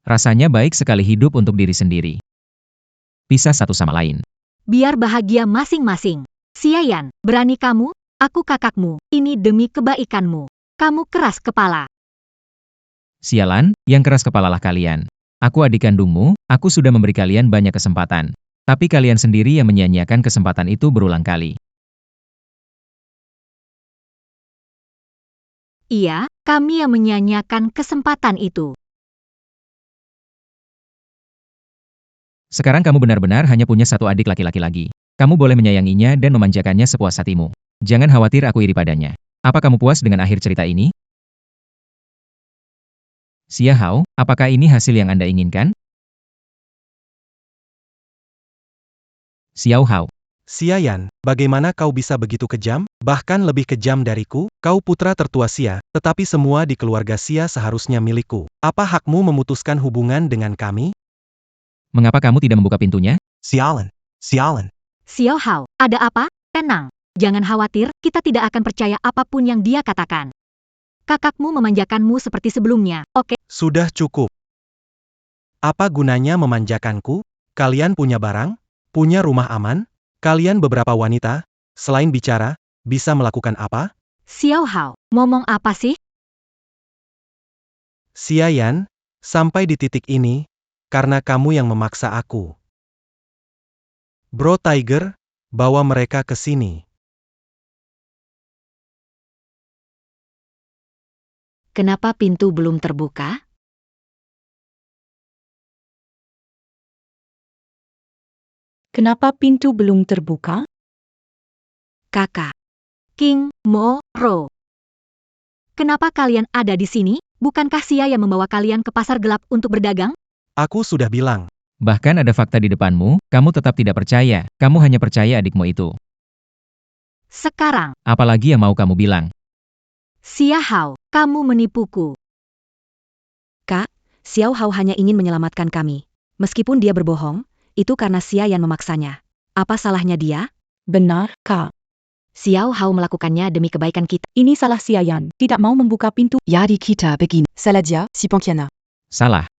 Rasanya baik sekali hidup untuk diri sendiri. Pisah satu sama lain. Biar bahagia masing-masing. Xiayan, berani kamu? Aku kakakmu, ini demi kebaikanmu. Kamu keras kepala. Sialan, yang keras kepalalah kalian. Aku adik kandungmu, aku sudah memberi kalian banyak kesempatan. Tapi kalian sendiri yang menyia-nyiakan kesempatan itu berulang kali. Iya, kami yang menyia-nyiakan kesempatan itu. Sekarang kamu benar-benar hanya punya satu adik laki-laki lagi. Kamu boleh menyayanginya dan memanjakannya sepuas hatimu. Jangan khawatir aku iri padanya. Apa kamu puas dengan akhir cerita ini? Xia Hao, apakah ini hasil yang Anda inginkan? Xiao Hao. Xiayan, bagaimana kau bisa begitu kejam? Bahkan lebih kejam dariku? Kau putra tertua Xia, tetapi semua di keluarga Xia seharusnya milikku. Apa hakmu memutuskan hubungan dengan kami? Mengapa kamu tidak membuka pintunya? Xialan. Xialan. Xiao Hao, ada apa? Tenang. Jangan khawatir, kita tidak akan percaya apapun yang dia katakan. Kakakmu memanjakanmu seperti sebelumnya, oke? Sudah cukup. Apa gunanya memanjakanku? Kalian punya barang? Punya rumah aman? Kalian beberapa wanita? Selain bicara, bisa melakukan apa? Xiao Hao, ngomong apa sih? Xiayan, sampai di titik ini, karena kamu yang memaksa aku. Bro Tiger, bawa mereka ke sini. Kenapa pintu belum terbuka? Kenapa pintu belum terbuka? Kakak. King Mo Ro. Kenapa kalian ada di sini? Bukankah Xia yang membawa kalian ke pasar gelap untuk berdagang? Aku sudah bilang. Bahkan ada fakta di depanmu, kamu tetap tidak percaya. Kamu hanya percaya adikmu itu. Sekarang, Apalagi yang mau kamu bilang? Xia Hao, kamu menipuku. Kak, Xiao Hao hanya ingin menyelamatkan kami. Meskipun dia berbohong, itu karena Xia yang memaksanya. Apa salahnya dia? Benar, Kak. Xiao Hao melakukannya demi kebaikan kita. Ini salah Xiayan, tidak mau membuka pintu. Yari kita begin. Saladia, si Pongkiana. Salah.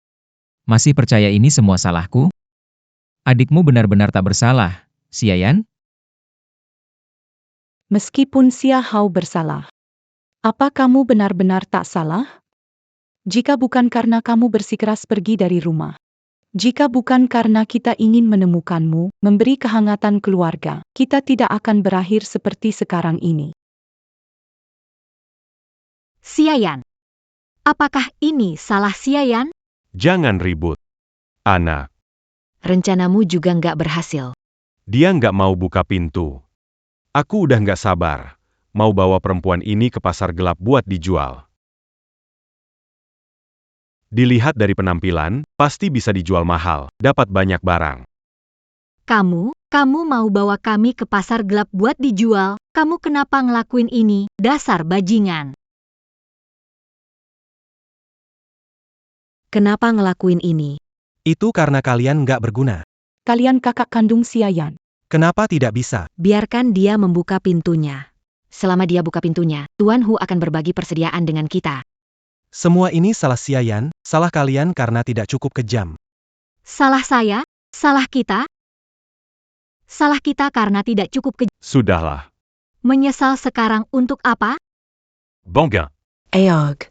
Masih percaya ini semua salahku? Adikmu benar-benar tak bersalah, Xiayan? Meskipun Xia Hao bersalah. Apa kamu benar-benar tak salah? Jika bukan karena kamu bersikeras pergi dari rumah. Jika bukan karena kita ingin menemukanmu, memberi kehangatan keluarga, kita tidak akan berakhir seperti sekarang ini. Xiayan. Apakah ini salah Xiayan? jangan ribut. Anak, Rencanamu juga nggak berhasil. dia nggak mau buka pintu. Aku udah nggak sabar. Mau bawa perempuan ini ke pasar gelap buat dijual. Dilihat dari penampilan, pasti bisa dijual mahal, dapat banyak barang. Kamu mau bawa kami ke pasar gelap buat dijual? Kamu kenapa ngelakuin ini, dasar bajingan? Kenapa ngelakuin ini? Itu karena kalian nggak berguna. Kalian kakak kandung Xiayan. Kenapa tidak bisa? Biarkan dia membuka pintunya. Selama dia buka pintunya, Tuan Hu akan berbagi persediaan dengan kita. Semua ini salah Xiayan, salah kalian karena tidak cukup kejam. Salah saya? Salah kita? Salah kita karena tidak cukup Sudahlah. menyesal sekarang untuk apa? Banguin. Eog.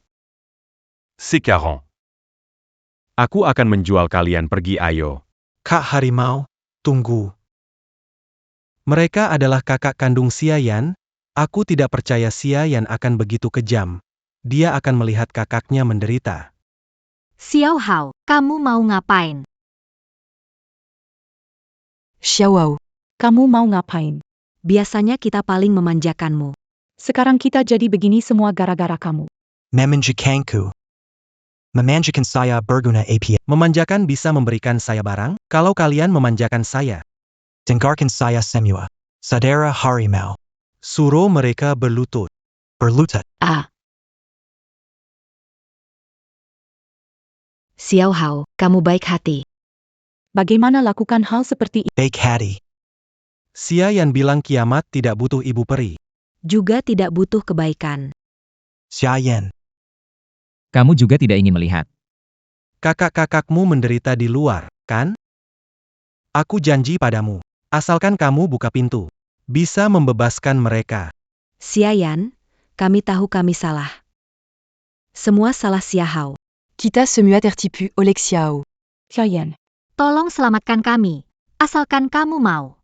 C'est 40. Aku akan menjual kalian pergi ayo. Kak Harimau, tunggu. Mereka adalah kakak kandung Xiayan. Aku tidak percaya Xiayan akan begitu kejam. Dia akan melihat kakaknya menderita. Xiao Hao, kamu mau ngapain? Xiaowao. Kamu mau ngapain? Biasanya kita paling memanjakanmu. Sekarang kita jadi begini semua gara-gara kamu. Memanjakanku. Memanjakan saya berguna API. Memanjakan bisa memberikan saya barang, kalau kalian memanjakan saya. Dengarkan saya semua. Saudara Harimau. Suruh mereka berlutut. Berlutut. Xiao Hao, kamu baik hati. Bagaimana lakukan hal seperti ini? Baik hati. Xiayan bilang kiamat tidak butuh ibu peri. Juga tidak butuh kebaikan. Xiayan. Kamu juga tidak ingin melihat. Kakak-kakakmu menderita di luar, kan? Aku janji padamu, asalkan kamu buka pintu, bisa membebaskan mereka. Xiayan, kami tahu kami salah. Semua salah Xiao Hao. Kita semua tertipu oleh Xiao. Xiayan. Tolong selamatkan kami, asalkan kamu mau.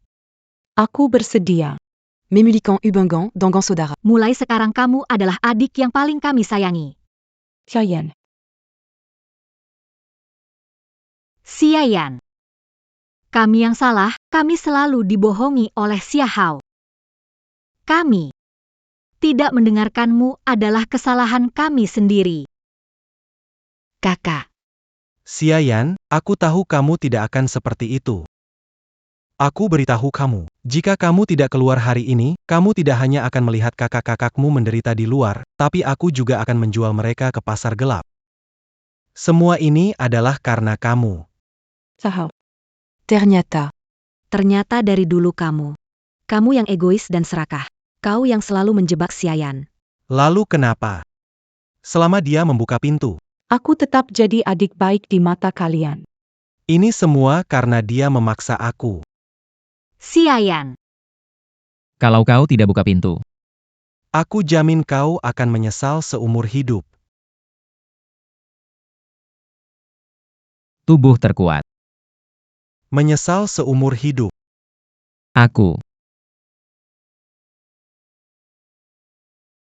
Aku bersedia. Memulikan Ubengan, Dangan Saudara. Mulai sekarang kamu adalah adik yang paling kami sayangi. Xiayan. Xiayan. Kami yang salah, kami selalu dibohongi oleh Xiao Hao. Kami tidak mendengarkanmu adalah kesalahan kami sendiri. Kakak. Xiayan, aku tahu kamu tidak akan seperti itu. Aku beritahu kamu, jika kamu tidak keluar hari ini, kamu tidak hanya akan melihat kakak-kakakmu menderita di luar, tapi aku juga akan menjual mereka ke pasar gelap. Semua ini adalah karena kamu. Sahau. Ternyata. Ternyata dari dulu kamu. Kamu yang egois dan serakah. Kau yang selalu menjebak Xiayan. Lalu kenapa? Selama dia membuka pintu. Aku tetap jadi adik baik di mata kalian. Ini semua karena dia memaksa aku. Xiayan. Kalau kau tidak buka pintu, Aku jamin kau akan menyesal seumur hidup. tubuh terkuat. Menyesal seumur hidup. Aku